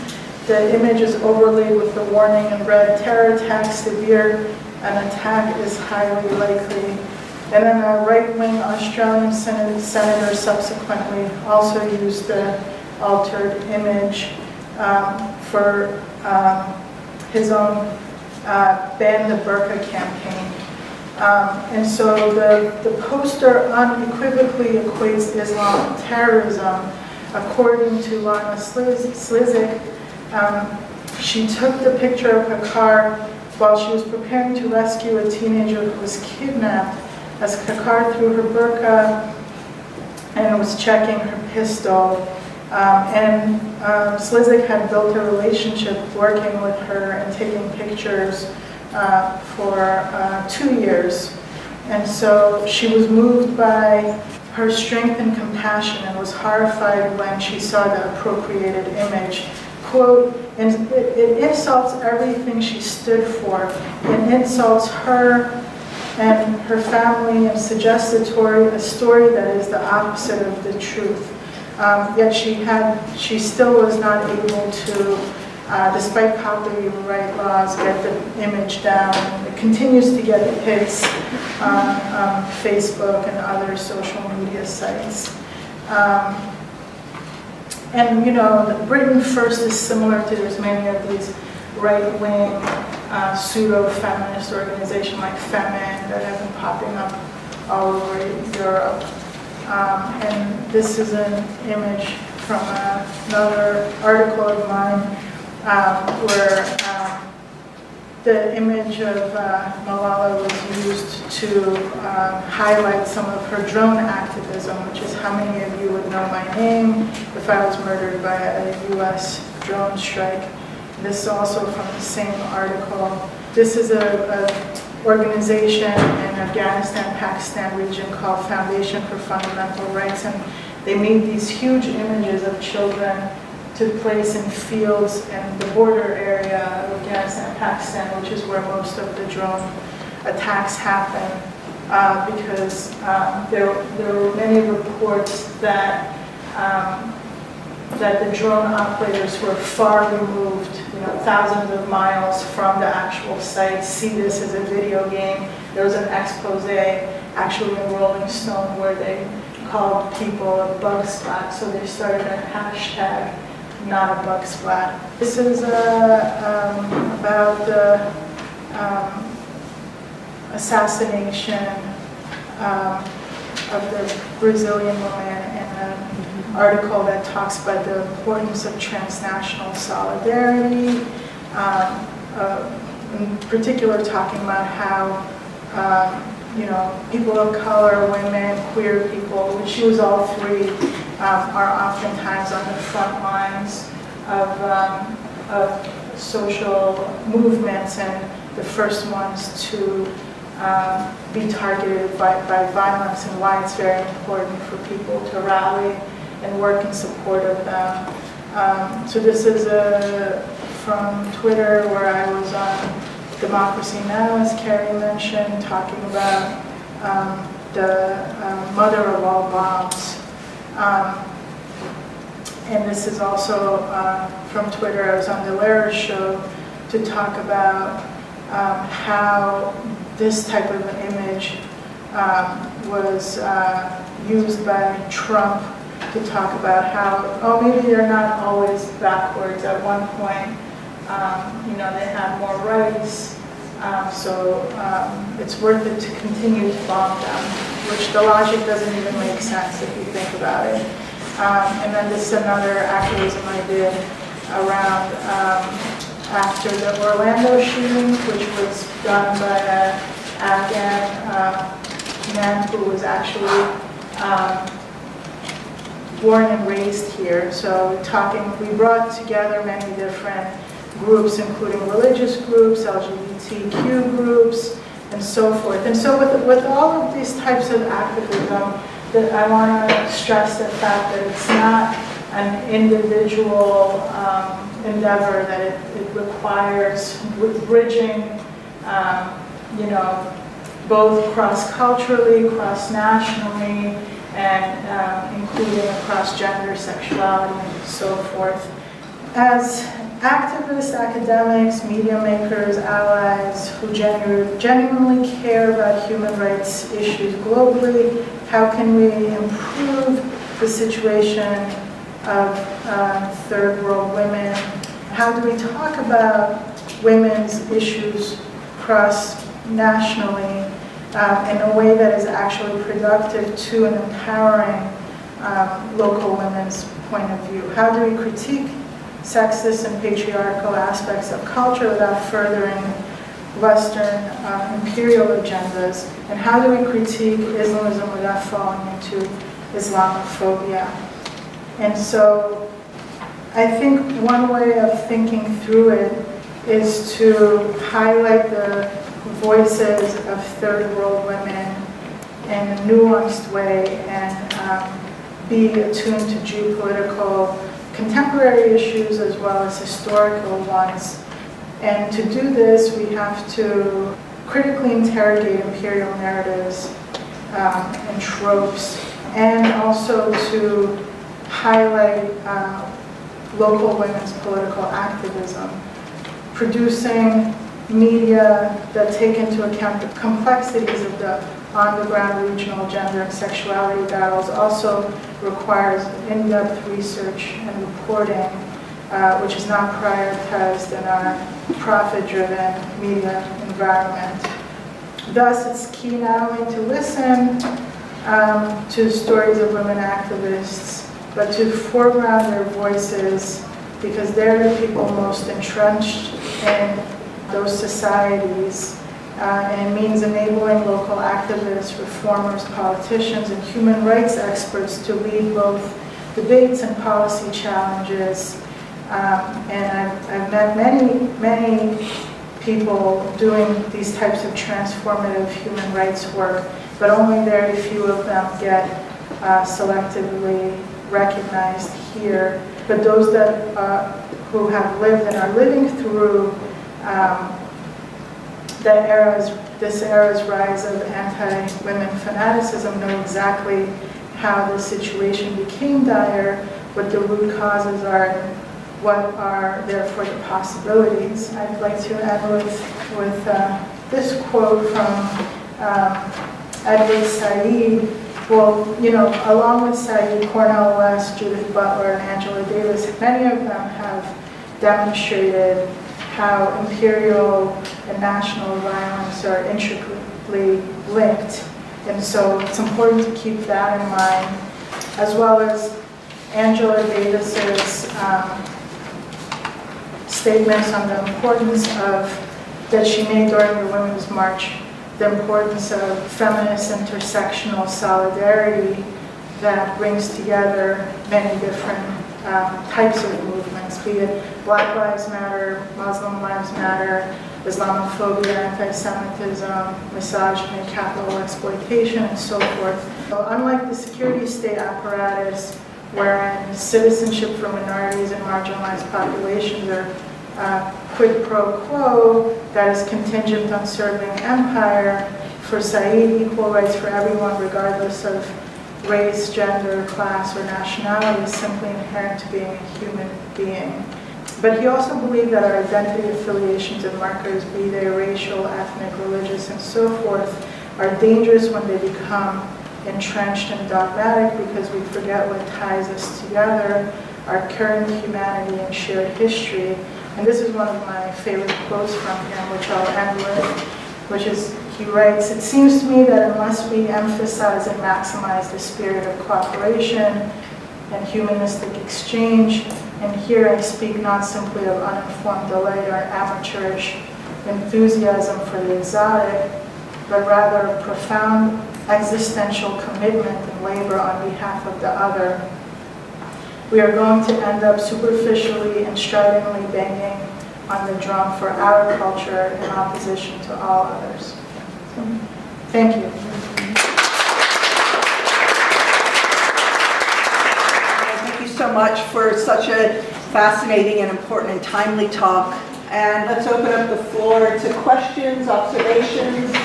The image is overlaid with the warning in red: terror attack severe, an attack is highly likely. And then a right-wing Australian senator subsequently also used the altered image for his own Ban the Burqa campaign. And so the poster unequivocally equates Islam with terrorism. According to Lana Slizik, she took the picture of Kakar while she was preparing to rescue a teenager who was kidnapped, as Kakar threw her burqa and was checking her pistol. And Slizik had built a relationship working with her and taking pictures for 2 years. And so she was moved by her strength and compassion and was horrified when she saw the appropriated image. Quote, it insults everything she stood for. It insults her and her family and suggests a story that is the opposite of the truth. Yet she still was not able to, despite copyright laws, get the image down. It continues to get hits on Facebook and other social media sites. And you know, the Britain First is similar to, there's many of these right-wing pseudo-feminist organizations like Femin that have been popping up all over Europe. And this is an image from another article of mine where the image of Malala was used to highlight some of her drone activism, which is how many of you would know my name if I was murdered by a US drone strike. This is also from the same article. This is an organization in Afghanistan, Pakistan region called Foundation for Fundamental Rights, and they made these huge images of children to place in fields in the border area of Afghanistan, Pakistan, which is where most of the drone attacks happen, because there were many reports that that the drone operators were far removed, thousands of miles from the actual site, see this as a video game. There was an expose actually in Rolling Stone where they called people a bug splat, so they started a hashtag, not a bug splat. This is about the assassination of the Brazilian woman, and an article that talks about the importance of transnational solidarity, in particular talking about how people of color, women, queer people, which use all three, are oftentimes on the front lines of social movements and the first ones to be targeted by violence, and why it's very important for people to rally and work in support of them. So this is from Twitter, where I was on Democracy Now!, as Carrie mentioned, talking about the mother of all bombs. And this is also from Twitter. I was on the Lehrer show to talk about how this type of an image was used by Trump to talk about how, oh, maybe they're not always backwards. At one point, they had more rights, so it's worth it to continue to bomb them, which the logic doesn't even make sense if you think about it. And then this is another activism I did around after the Orlando shooting, which was done by an Afghan man who was actually born and raised here. So we brought together many different groups, including religious groups, LGBTQ groups, and so forth. And so with all of these types of activism, that I want to stress the fact that it's not an individual endeavor, that it requires bridging, both cross-culturally, cross-nationally, and including across gender, sexuality, and so forth. As activists, academics, media makers, allies who genuinely care about human rights issues globally, how can we improve the situation of third world women? How do we talk about women's issues cross-nationally in a way that is actually productive to and empowering local women's point of view? How do we critique sexist and patriarchal aspects of culture without furthering Western imperial agendas? And how do we critique Islamism without falling into Islamophobia? And so I think one way of thinking through it is to highlight the voices of third world women in a nuanced way and be attuned to geopolitical contemporary issues as well as historical ones. And to do this, we have to critically interrogate imperial narratives and tropes, and also to highlight local women's political activism, producing media that take into account the complexities of the on-the-ground regional gender and sexuality battles also requires in-depth research and reporting, which is not prioritized in our profit-driven media environment. Thus, it's key not only to listen to stories of women activists, but to foreground their voices, because they're the people most entrenched in those societies, and it means enabling local activists, reformers, politicians, and human rights experts to lead both debates and policy challenges. And I've met many people doing these types of transformative human rights work, but only very few of them get selectively recognized here. But those that who have lived and are living through this era's rise of anti-women fanaticism know exactly how the situation became dire, what the root causes are, and what are therefore the possibilities. I'd like to end with this quote from Edward Said. Well, along with Said, Cornel West, Judith Butler, and Angela Davis, many of them have demonstrated how imperial and national violence are intricately linked. And so it's important to keep that in mind, as well as Angela Davis's statements on the importance that she made during the Women's March, the importance of feminist intersectional solidarity that brings together many different types of movements, be it Black Lives Matter, Muslim Lives Matter, Islamophobia, anti-Semitism, misogyny, capital exploitation, and so forth. So unlike the security state apparatus, wherein citizenship for minorities and marginalized populations are quid pro quo, that is contingent on serving empire, for Said, equal rights for everyone regardless of race, gender, class, or nationality is simply inherent to being a human being. But he also believed that our identity affiliations and markers, be they racial, ethnic, religious, and so forth, are dangerous when they become entrenched and dogmatic because we forget what ties us together, our current humanity and shared history. And this is one of my favorite quotes from him, which I'll end with, which is, he writes, "It seems to me that unless we emphasize and maximize the spirit of cooperation and humanistic exchange," and here I speak not simply of uninformed delight or amateurish enthusiasm for the exotic, but rather a profound existential commitment and labor on behalf of the other, we are going to end up superficially and stridently banging on the drum for our culture in opposition to all others. So, thank you. Thank you so much for such a fascinating and important and timely talk. And let's open up the floor to questions, observations.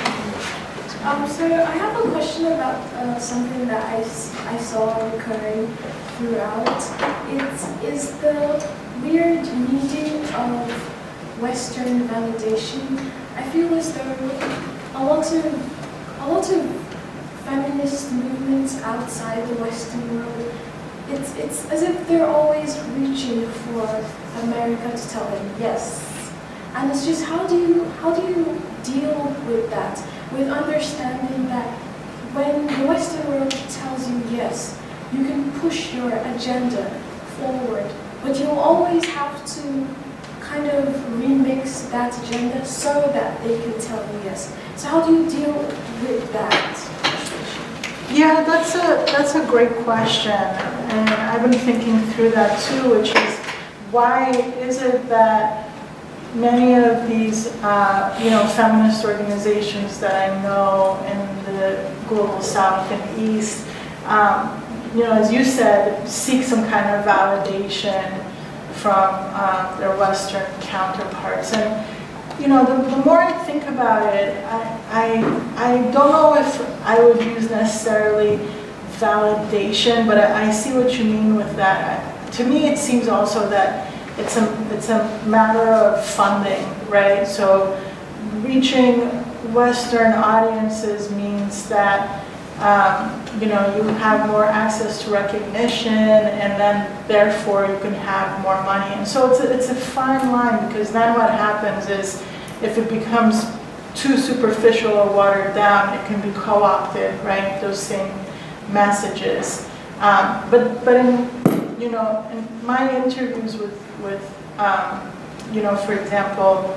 So I have a question about something that I saw recurring throughout. It is the weird needing of Western validation. I feel as though a lot of feminist movements outside the Western world, it's as if they're always reaching for America to tell them yes. And it's just how do you deal with that? With understanding that when the Western world tells you yes, you can push your agenda forward, but you'll always have to kind of remix that agenda so that they can tell you yes. So how do you deal with that situation? Yeah, that's a great question, and I've been thinking through that too, which is why is it that many of these, feminist organizations that I know in the global South and East, as you said, seek some kind of validation from their Western counterparts. And, the more I think about it, I don't know if I would use necessarily validation, but I see what you mean with that. To me, it seems also that it's a matter of funding, right? So reaching Western audiences means that you have more access to recognition, and then therefore you can have more money. And so it's a fine line, because then what happens is if it becomes too superficial or watered down, it can be co-opted, right? Those same messages. But in my interviews with for example,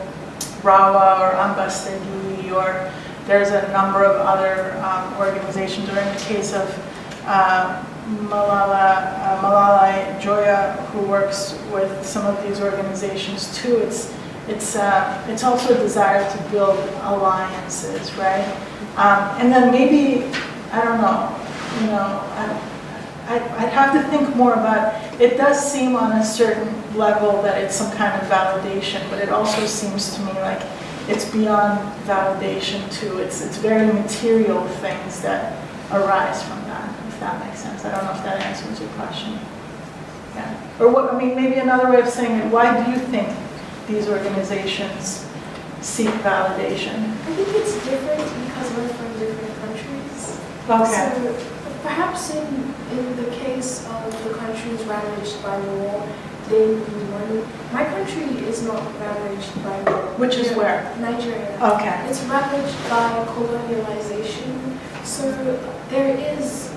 Rawa or Ambastagi, or there's a number of other organizations, or in the case of Malala Joya, who works with some of these organizations too, it's also a desire to build alliances, right? And then maybe, I don't know, I'd have to think more about it. It does seem on a certain level that it's some kind of validation, but it also seems to me like it's beyond validation too. It's very material things that arise from that, if that makes sense. I don't know if that answers your question. Yeah. Or what? I mean, maybe another way of saying it, why do you think these organizations seek validation? I think it's different because we're from different countries. Okay. So perhaps in the case of the countries ravaged by war, they need money. My country is not ravaged by war. Which is where? Nigeria. Okay. It's ravaged by colonialization. So there is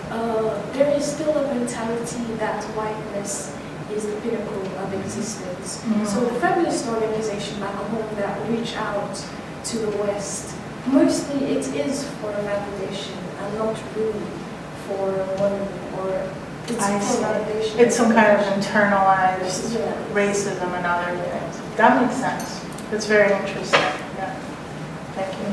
still a mentality that whiteness is the pinnacle of existence. Mm-hmm. So the feminist organization back home that reach out to the West, mostly it is for validation and not really for money, or it's for validation. It's some kind of internalized racism and other things. That makes sense. It's very interesting. Yeah. Thank you.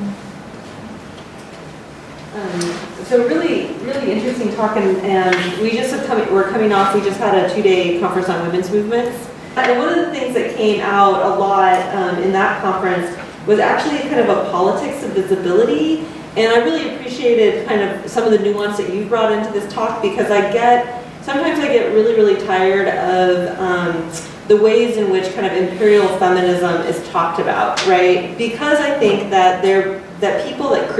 So really, really interesting talk, and we just we're coming off. We just had a 2-day conference on women's movements, and one of the things that came out a lot in that conference was actually kind of a politics of visibility. And I really appreciated kind of some of the nuance that you brought into this talk, because sometimes I get really, really tired of the ways in which kind of imperial feminism is talked about, right? Because I think that that people that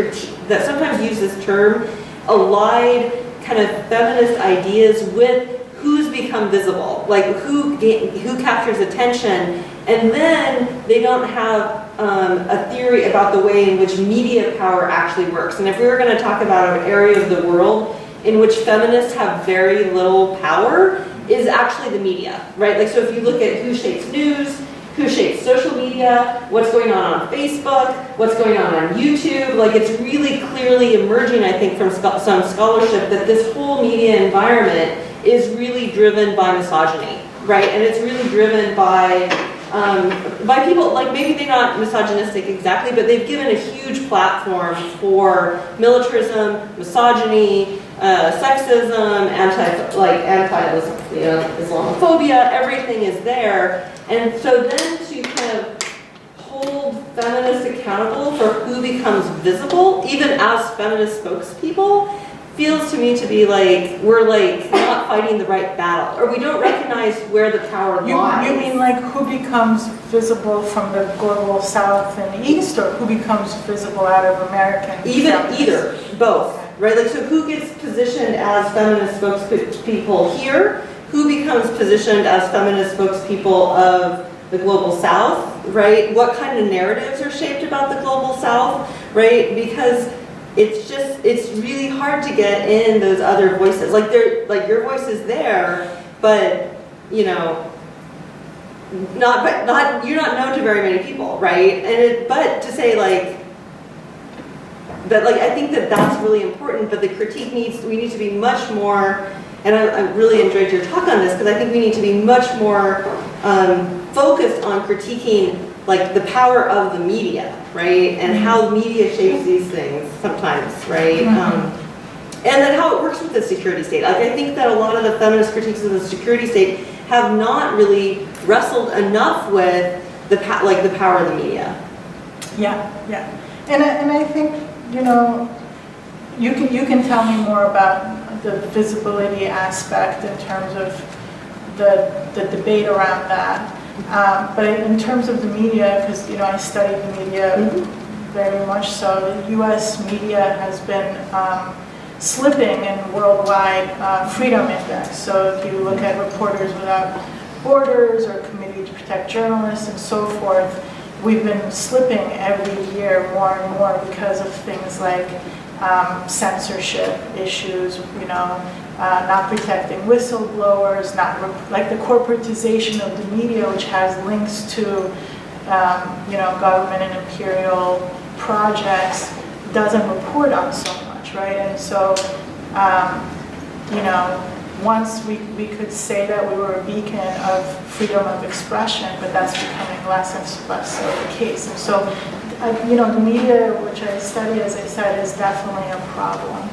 that sometimes use this term allied kind of feminist ideas with who's become visible, like who captures attention, and then they don't have a theory about the way in which media power actually works. And if we were going to talk about an area of the world in which feminists have very little power, is actually the media, right? Like, so if you look at who shapes news, who shapes social media, what's going on Facebook, what's going on YouTube, like it's really clearly emerging, I think, from some scholarship that this whole media environment is really driven by misogyny, right? And it's really driven by people, like maybe they're not misogynistic exactly, but they've given a huge platform for militarism, misogyny, sexism, Islamophobia, everything is there. And so then to kind of hold feminists accountable for who becomes visible, even as feminist spokespeople, feels to me to be like, we're like not fighting the right battle, or we don't recognize where the power lies. You mean like who becomes visible from the global south and east, or who becomes visible out of American feminists? Either, both, right? Like, so who gets positioned as feminist spokespeople here? Who becomes positioned as feminist spokespeople of the global south, right? What kind of narratives are shaped about the global south, right? Because it's really hard to get in those other voices. Like your voice is there, but you know, you're not known to very many people, right? But to say like that, like I think that's really important. But the critique we need to be much more. And I really enjoyed your talk on this because I think we need to be much more focused on critiquing like the power of the media, right? And how media shapes these things sometimes, right? And then how it works with the security state. Like I think that a lot of the feminist critiques of the security state have not really wrestled enough with the power of the media. Yeah. And I think, you know, you can tell me more about the visibility aspect in terms of the debate around that. But in terms of the media, because you know I studied the media very much so, the U.S. media has been slipping in worldwide freedom index. So if you look at Reporters Without Borders or Committee to Protect Journalists and so forth, we've been slipping every year more and more because of things like censorship issues, you know, not protecting whistleblowers, like the corporatization of the media, which has links to, you know, government and imperial projects, doesn't report on so much, right? And so, you know, once we could say that we were a beacon of freedom of expression, but that's becoming less and less so the case. And so, you know, the media, which I study, as I said, is definitely a problem.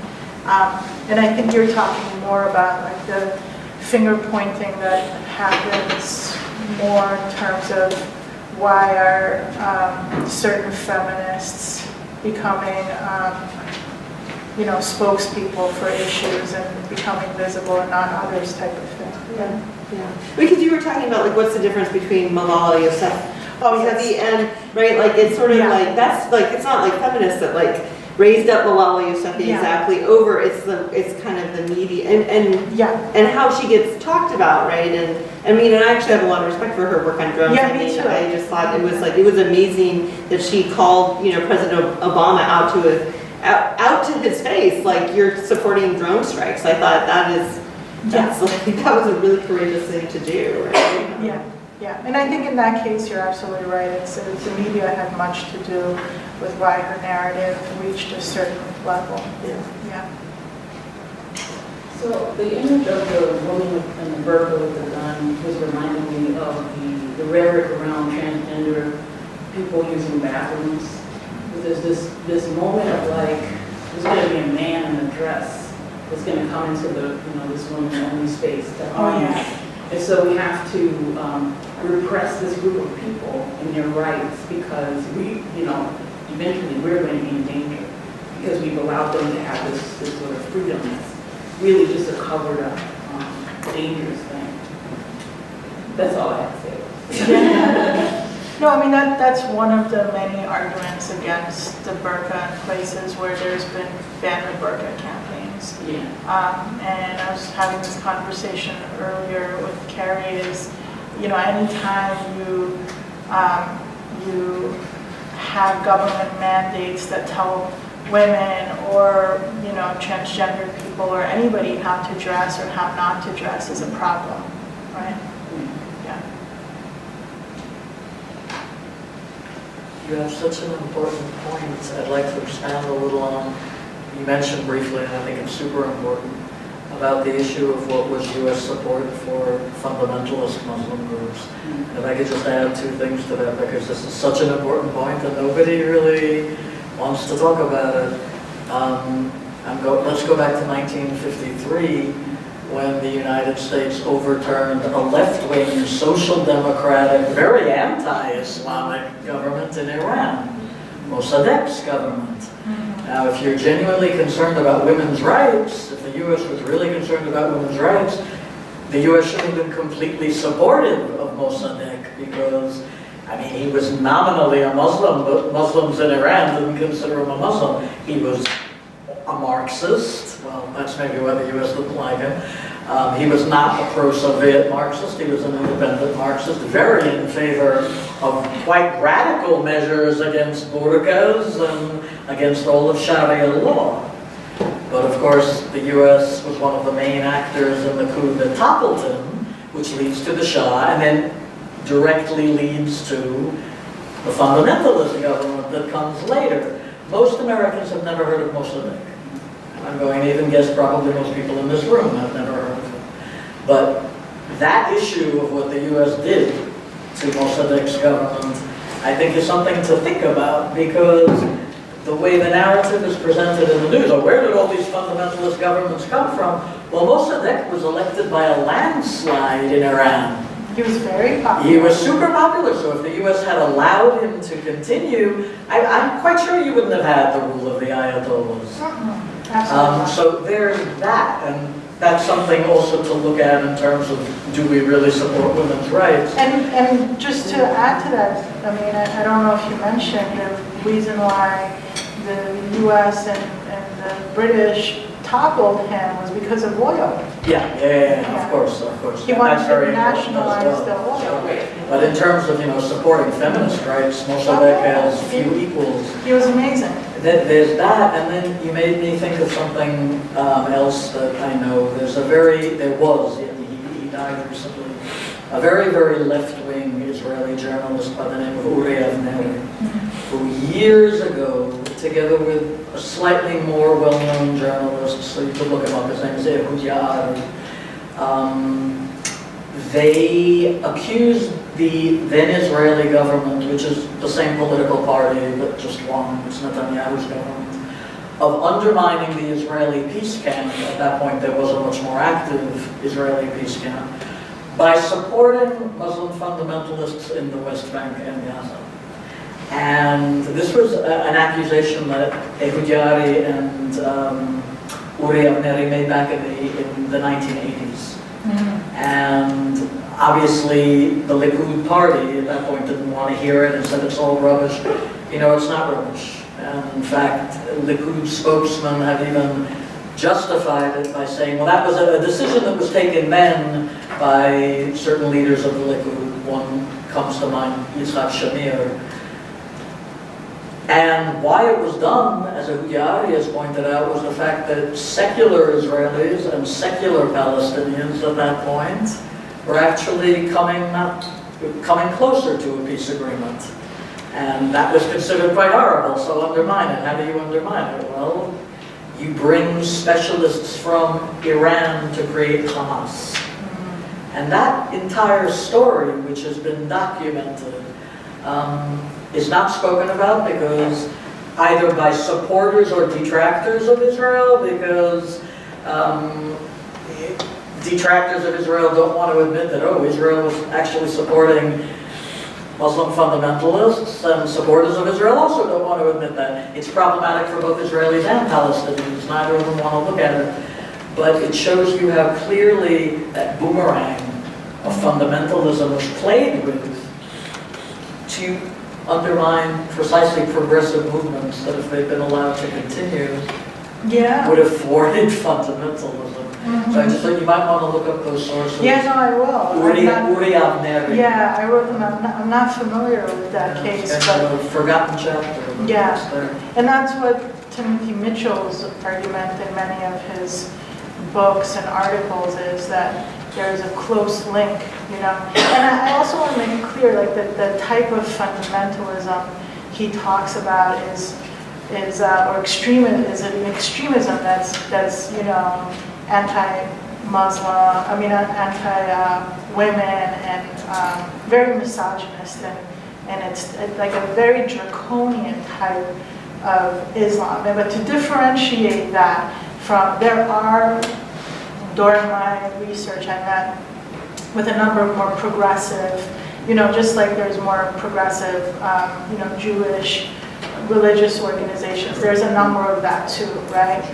And I think you're talking more about like the finger pointing that happens more in terms of why are certain feminists becoming, you know, spokespeople for issues and becoming visible and not others type of thing. Yeah. Because you were talking about like what's the difference between Malala Yousafzai and right, like it's sort of like that's like it's not like feminists that like raised up Malala Yousafzai exactly over it's kind of the media and how she gets talked about, right? And I mean, and I actually have a lot of respect for her work on drones. Yeah, me too. I just thought it was amazing that she called, you know, President Obama out to his face, like you're supporting drone strikes. I thought that was a really courageous thing to do, right? Yeah, and I think in that case you're absolutely right. It's the media had much to do with why her narrative reached a certain level. Yeah. So the image of the woman in the burqa with the gun was reminding me of the rhetoric around transgender people using bathrooms. There's this moment of like, there's going to be a man in a dress that's going to come into the, you know, this woman-only space. And so we have to repress this group of people and their rights because we, you know, eventually we're going to be in danger because we've allowed them to have this sort of freedom that's really just a covered up, dangerous thing. That's all I have to say. No, I mean, that's one of the many arguments against the burqa in places where there's been ban the burqa campaigns. Yeah. And I was having this conversation earlier with Carrie is, anytime you have government mandates that tell women or, transgender people or anybody how to dress or how not to dress is a problem, right? Yeah. You have such an important point. I'd like to expand a little on, you mentioned briefly, and I think it's super important, about the issue of what was U.S. support for fundamentalist Muslim groups. If I could just add two things to that, because this is such an important point that nobody really wants to talk about it. Let's go back to 1953, when the United States overturned a left-wing, social democratic, very anti-Islamic government in Iran, Mossadegh's government. Now, if you're genuinely concerned about women's rights, if the U.S. was really concerned about women's rights, the U.S. should have been completely supportive of Mossadegh, because, he was nominally a Muslim, but Muslims in Iran didn't consider him a Muslim. He was a Marxist. Well, that's maybe why the U.S. didn't like him. He was not a pro-Soviet Marxist. He was an independent Marxist, very in favor of quite radical measures against burqas and against all of Sharia law. But of course, the U.S. was one of the main actors in the coup that toppled him, which leads to the Shah, and then directly leads to the fundamentalist government that comes later. Most Americans have never heard of Mossadegh. I'm going to even guess probably most people in this room have never heard of him. But that issue of what the U.S. did to Mossadegh's government, I think is something to think about, because the way the narrative is presented in the news, or where did all these fundamentalist governments come from? Well, Mossadegh was elected by a landslide in Iran. He was very popular. He was super popular, so if the U.S. had allowed him to continue, I'm quite sure you wouldn't have had the rule of the Ayatollahs. Absolutely. So there's that, and that's something also to look at in terms of, do we really support women's rights? And just to add to that, I don't know if you mentioned the reason why the U.S. and the British toppled him was because of oil. Yeah, of course. He wanted to nationalize the oil. But in terms of, supporting feminist rights, Mossadegh has few equals. He was amazing. There's that, and then you made me think of something else that I know. He died recently, a very, very left-wing Israeli journalist by the name of Uri Avneri, who years ago, together with a slightly more well-known journalist, so you could look him up, his name is Ehud Yaari, they accused the then Israeli government, which is the same political party but just one, it's Netanyahu's government, of undermining the Israeli peace camp. At that point there was a much more active Israeli peace camp, by supporting Muslim fundamentalists in the West Bank and Gaza. And this was an accusation that Ehud Yaari and Uri Avneri made back in the 1980s. And obviously the Likud party at that point didn't want to hear it and said it's all rubbish. It's not rubbish. And in fact, Likud spokesmen have even justified it by saying, well, that was a decision that was taken then by certain leaders of the Likud. One comes to mind, Yitzhak Shamir. And why it was done, as Ehud Yaari has pointed out, was the fact that secular Israelis and secular Palestinians at that point were actually coming closer to a peace agreement. And that was considered quite horrible, so undermine it. How do you undermine it? Well, you bring specialists from Iran to create Hamas. And that entire story, which has been documented, is not spoken about, because either by supporters or detractors of Israel, because detractors of Israel don't want to admit that, Israel was actually supporting Muslim fundamentalists, and supporters of Israel also don't want to admit that. It's problematic for both Israelis and Palestinians. Neither of them want to look at it. But it shows you how clearly that boomerang of fundamentalism was played with to undermine precisely progressive movements that if they'd been allowed to continue, Yeah. would have thwarted fundamentalism. So I just thought you might want to look up those sources. Yeah, no, I will. Uri I'm not- Avneri. Yeah, I wrote them. I'm not familiar with that case, And but a forgotten chapter. Yeah. It's there. and that's what Timothy Mitchell's argument in many of his books and articles is that there's a close link, you know. And I also want to make it clear, like the type of fundamentalism he talks about is or extremism is an extremism that's you know anti-Muslim, anti-women and very misogynist and it's like a very draconian type of Islam. But to differentiate that from, during my research I met with a number of more progressive, you know, just like there's more progressive, you know, Jewish religious organizations. There's a number of that too, right?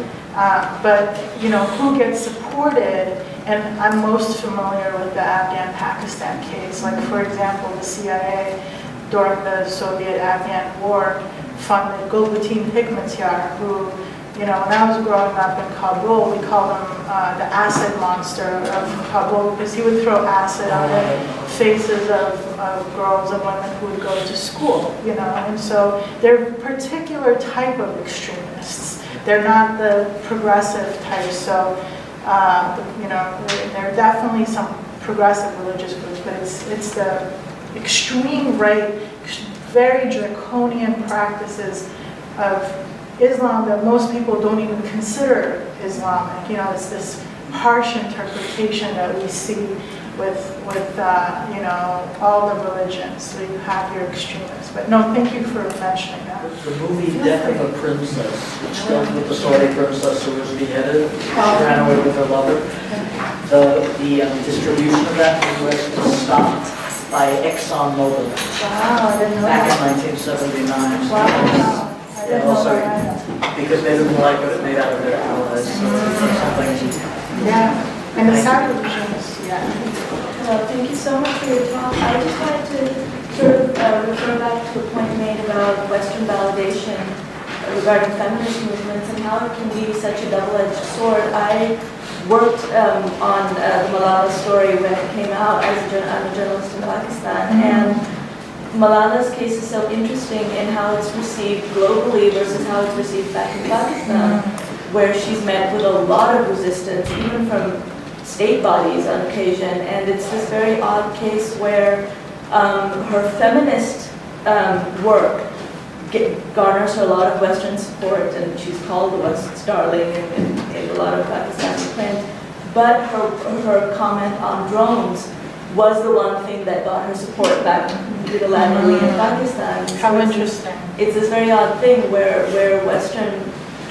But, you know, who gets supported, and I'm most familiar with the Afghan-Pakistan case. Like, for example, the CIA during the Soviet-Afghan War funded Gulbuddin Hikmatyar, who, you know, when I was growing up in Kabul, we called him the acid monster of Kabul because he would throw acid on the faces of girls and women who would go to school, you know. And so they're a particular type of extremists. They're not the progressive type. So, you know, there are definitely some progressive religious groups, but it's the extreme right, very draconian practices of Islam that most people don't even consider Islamic. You know, it's this harsh interpretation that we see with you know, all the religions. So you have your extremists. But no, thank you for mentioning that. The movie Death of a Princess, which dealt with the Saudi princess who was beheaded, she ran away with her lover. The distribution of that in the U.S. was stopped by ExxonMobil Wow, I didn't know back that. in 1979. Wow, I didn't know also, that. because they didn't like what it made out of their allies. So something. Yeah, and the sacrifices, yeah. Well, thank you so much for your talk. I just wanted to sort of refer back to a point made about Western validation regarding feminist movements and how it can be such a double-edged sword. I worked on the Malala story when it came out. I'm a journalist in Pakistan, and Malala's case is so interesting in how it's received globally versus how it's received back in Pakistan, where she's met with a lot of resistance, even from state bodies on occasion. And it's this very odd case where her feminist work garners her a lot of Western support, and she's called the West's darling in a lot of Pakistani print. But her comment on drones was the one thing that got her support back unilaterally in Pakistan. How interesting. It's this very odd thing where Western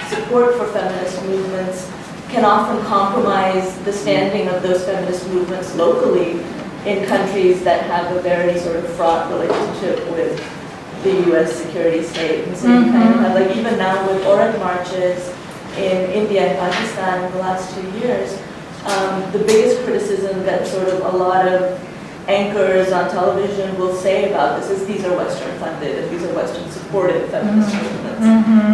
support for feminist movements can often compromise the standing of those feminist movements locally in countries that have a very sort of fraught relationship with the U.S. security state. And so you kind of have, like, even now with Aurat marches in India and Pakistan in the last 2 years, the biggest criticism that sort of a lot of anchors on television will say about this is these are Western funded and these are Western supported feminist movements.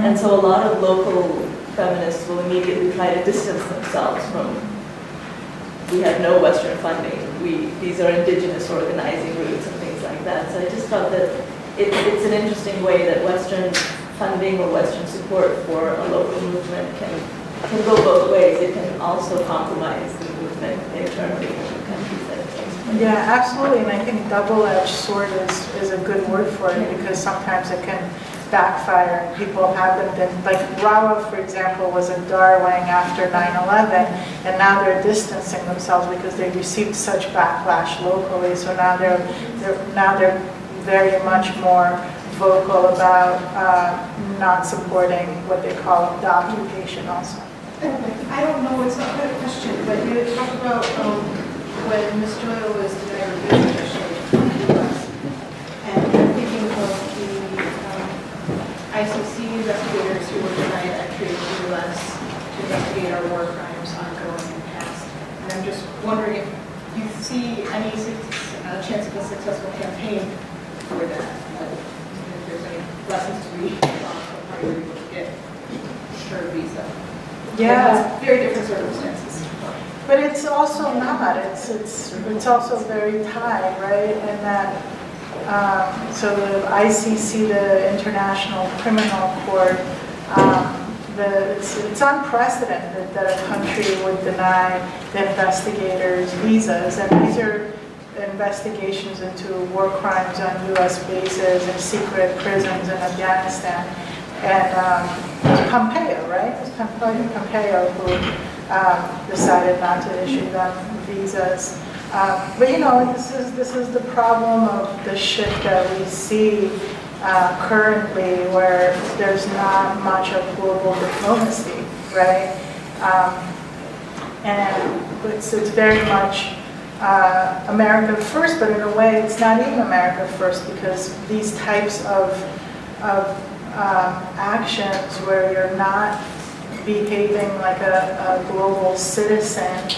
And so a lot of local feminists will immediately try to distance themselves from, we have no Western funding, these are indigenous organizing routes and things like that. So I just thought that it's an interesting way that Western funding or Western support for a local movement can go both ways. It can also compromise the movement internally in the countries that it takes place. Yeah, absolutely, and I think double-edged sword is a good word for it because sometimes it can backfire. People have been, like Rawa, for example, was in Darwin after 9/11, and now they're distancing themselves because they received such backlash locally. So now they're very much more vocal about not supporting what they call the occupation also. I don't know, it's not quite a question, but you had talked about when Ms. Doyle was denied her visa initially from the U.S. And I'm thinking of the ICC investigators who were denied entry to the U.S. to investigate our war crimes ongoing and past. And I'm just wondering if you see any chance of a successful campaign for that. lessons to read on how you're able to get her visa. Yeah. It's very different circumstances. But it's also not. It's also very tied, right? And that so the ICC, the International Criminal Court, it's unprecedented that a country would deny the investigators visas, and these are investigations into war crimes on U.S. bases and secret prisons in Afghanistan. And it was Pompeo, right? It was Pompeo who decided not to issue them visas. But you know, this is the problem of the shift that we see currently, where there's not much of global diplomacy, right? And it's very much America first, but in a way it's not even America first, because these types of actions where you're not behaving like a global citizen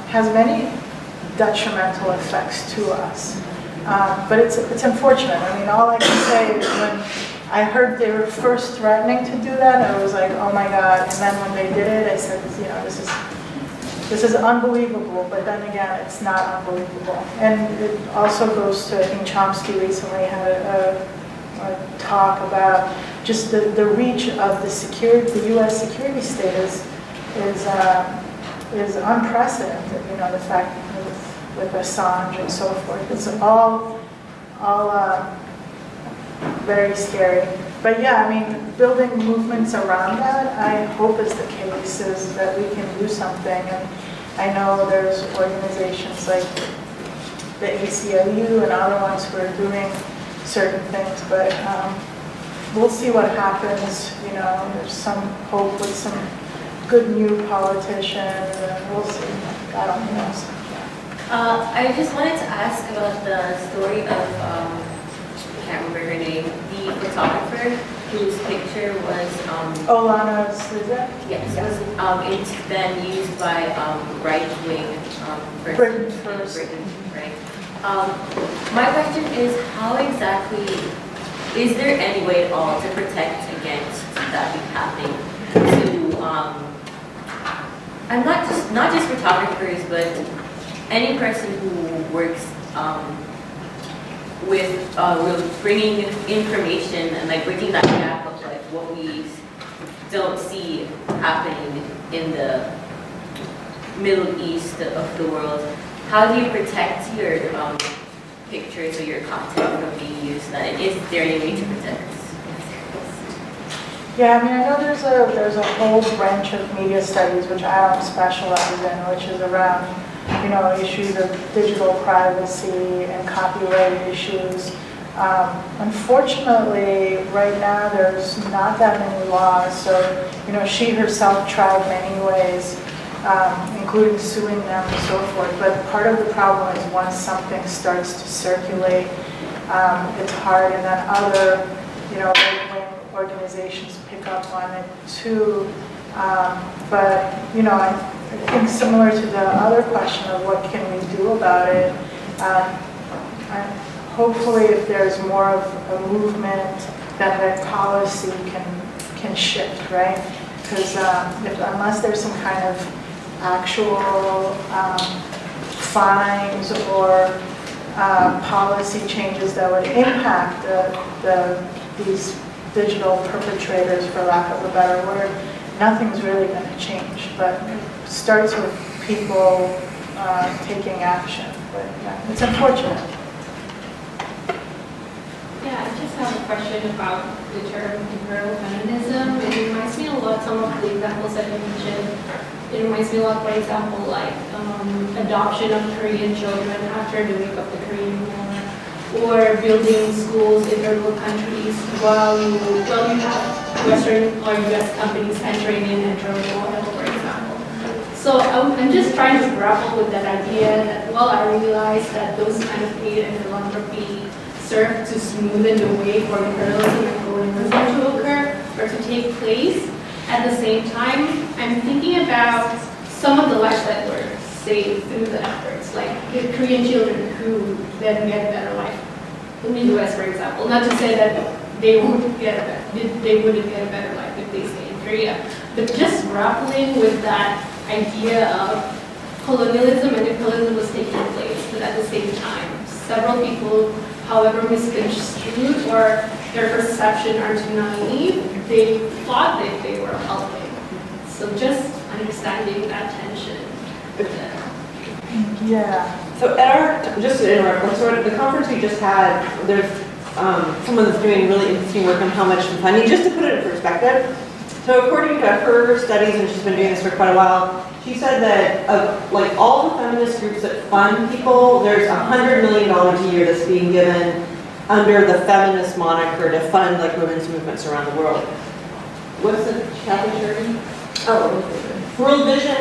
has many detrimental effects to us. But it's unfortunate. I mean, all I can say is when I heard they were first threatening to do that, I was like, oh my God. And then when they did it, I said, you know, this is unbelievable. But then again, it's not unbelievable. And it also goes to, I think Chomsky recently had a talk about just the reach of the U.S. security state is unprecedented. You know, the fact with Assange and so forth. It's all very scary. But yeah, I mean, building movements around that, I hope is the case, is that we can do something. And I know there's organizations like the ACLU and other ones who are doing certain things, but we'll see what happens. You know, there's some hope with some good new politicians, and we'll see. I don't know. So, yeah. I just wanted to ask about the story of, I can't remember her name, the photographer whose picture was, Olana Sluza? yes, it's then used by right-wing Britain persons. first. Britain, right. My question is, how exactly, is there any way at all to protect against that happening to, and not just photographers, but any person who works with bringing information and like bridging that gap of like what we don't see happening in the Middle East of the world. How do you protect your pictures or your content from being used? Is there any way to protect? Yeah, I mean, I know there's a whole branch of media studies which I don't specialize in, which is around, you know, issues of digital privacy and copyright issues. Unfortunately, right now there's not that many laws. So, you know, she herself tried many ways, including suing them and so forth. But part of the problem is once something starts to circulate, it's hard, and then other, you know, right-wing organizations pick up on it too. But, you know, I think similar to the other question of what can we do about it, hopefully if there's more of a movement, then that policy can shift, right? Because unless there's some kind of actual fines or policy changes that would impact these digital perpetrators, for lack of a better word, nothing's really going to change. But it starts with people taking action. But yeah, it's unfortunate. Yeah, I just have a question about the term Imperial Feminism. It reminds me a lot, some of the examples that you mentioned. It reminds me a lot, for example, like adoption of Korean children after the wake of the Korean War, or building schools in third world countries while you have Western or US companies entering in and drilling oil, for example. So I'm just trying to grapple with that idea that while I realize that those kind of aid and philanthropy serve to smoothen the way for imperialism and colonialism to occur or to take place, at the same time, I'm thinking about some of the lives that were saved through the efforts, like the Korean children who then get a better life in the US, for example. Not to say that they wouldn't get a better life if they stay in Korea. But just grappling with that idea of colonialism and imperialism was taking place, but at the same time, several people, however misconstrued or their perception are too naive, they thought that they were helping. So just understanding that tension. Yeah. So at our, just to interrupt, sort of the conference we just had, there's someone that's doing really interesting work on how much funding, just to put it in perspective. So according to her studies, and she's been doing this for quite a while, she said that like all the feminist groups that fund people, there's $100 million a year that's being given under the feminist moniker to fund like women's movements around the world. What's the Catholic Church? Oh, World Vision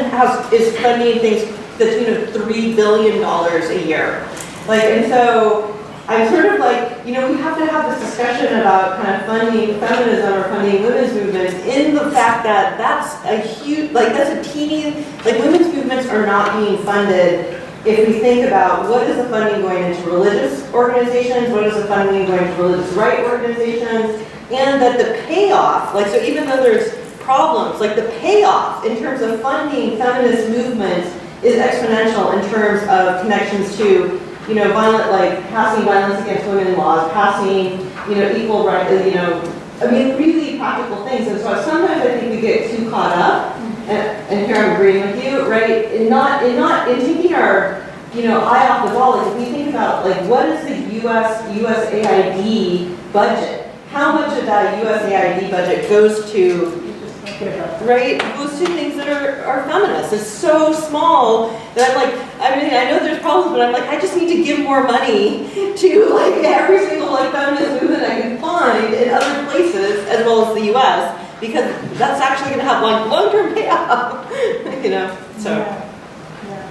is funding things to the tune of $3 billion a year. Like, and so I'm sort of like, you know, we have to have this discussion about kind of funding feminism or funding women's movements in the fact that that's a huge, like that's a teeny, like women's movements are not being funded if we think about what is the funding going into religious organizations, what is the funding going to religious right organizations, and that the payoff, like so even though there's problems, like the payoff in terms of funding feminist movements is exponential in terms of connections to, you know, violent, like passing violence against women laws, passing, you know, equal right, you know, I mean, really practical things. And so sometimes I think we get too caught up, and here I'm agreeing with you, right? In taking our, you know, eye off the ball. Like if we think about like what is the USAID budget? How much of that USAID budget goes to, right? Goes to things that are feminist. It's so small that I'm like, I mean, I know there's problems, but I'm like, I just need to give more money to like every single like feminist movement I can find in other places as well as the US, because that's actually going to have like long-term payoff, you know, so. Yeah.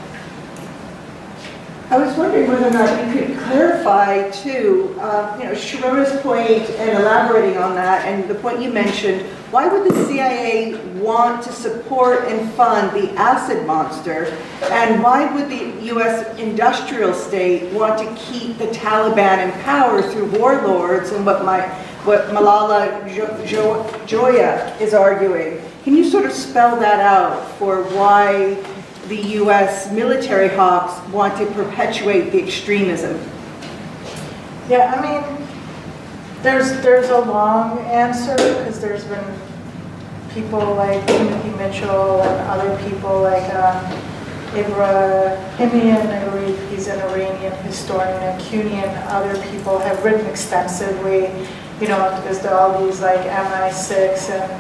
I was wondering whether or not you could clarify too, you know, Sharona's point and elaborating on that, and the point you mentioned, why would the CIA want to support and fund the acid monster, and why would the US industrial state want to keep the Taliban in power through warlords and what Malala Joya is arguing? Can you sort of spell that out for why the US military hawks want to perpetuate the extremism? Yeah, I mean, there's a long answer because there's been people like Timothy Mitchell and other people like Ibrahimian, I believe he's an Iranian historian, and Cuny and other people have written extensively, you know, because there are all these like MI6 and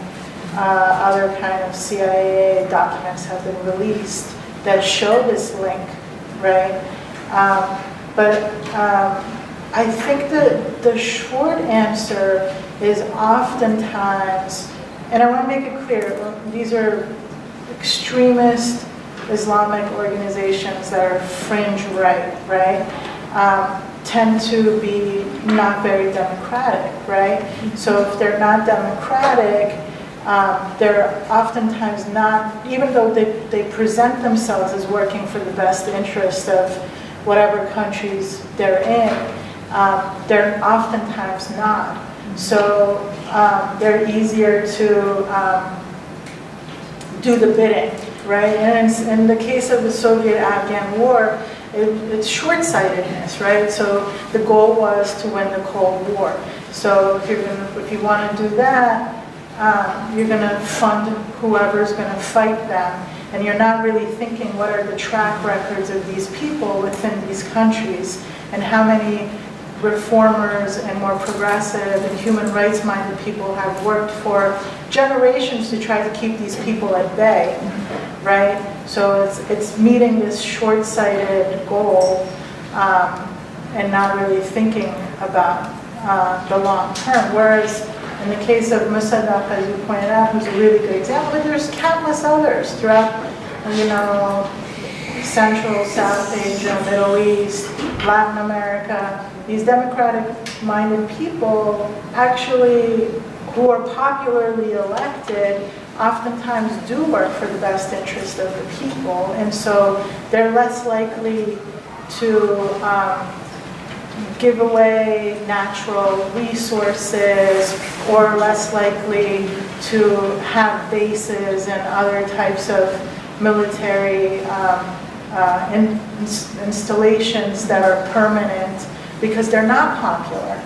other kind of CIA documents have been released that show this link, right? I think that the short answer is oftentimes, and I want to make it clear, these are extremist Islamic organizations that are fringe right? Tend to be not very democratic, right? So if they're not democratic, they're oftentimes not, even though they present themselves as working for the best interest of whatever countries they're in, they're oftentimes not. So they're easier to do the bidding, right? And in the case of the Soviet-Afghan war, it's short-sightedness, right? So the goal was to win the Cold War. So if you want to do that, you're going to fund whoever's going to fight them, and you're not really thinking what are the track records of these people within these countries, and how many reformers and more progressive and human rights-minded people have worked for generations to try to keep these people at bay, right? So it's meeting this short-sighted goal and not really thinking about the long term, whereas in the case of Mossadegh, as you pointed out, who's a really good example, but there's countless others throughout, you know, Central, South Asia, Middle East, Latin America. These democratic-minded people actually, who are popularly elected, oftentimes do work for the best interest of the people, and so they're less likely to give away natural resources or less likely to have bases and other types of military installations that are permanent because they're not popular,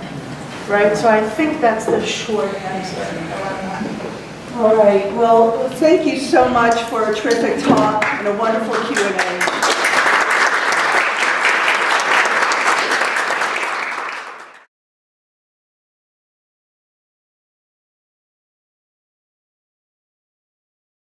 right? So I think that's the short answer on that. All right, well, thank you so much for a terrific talk and a wonderful Q&A.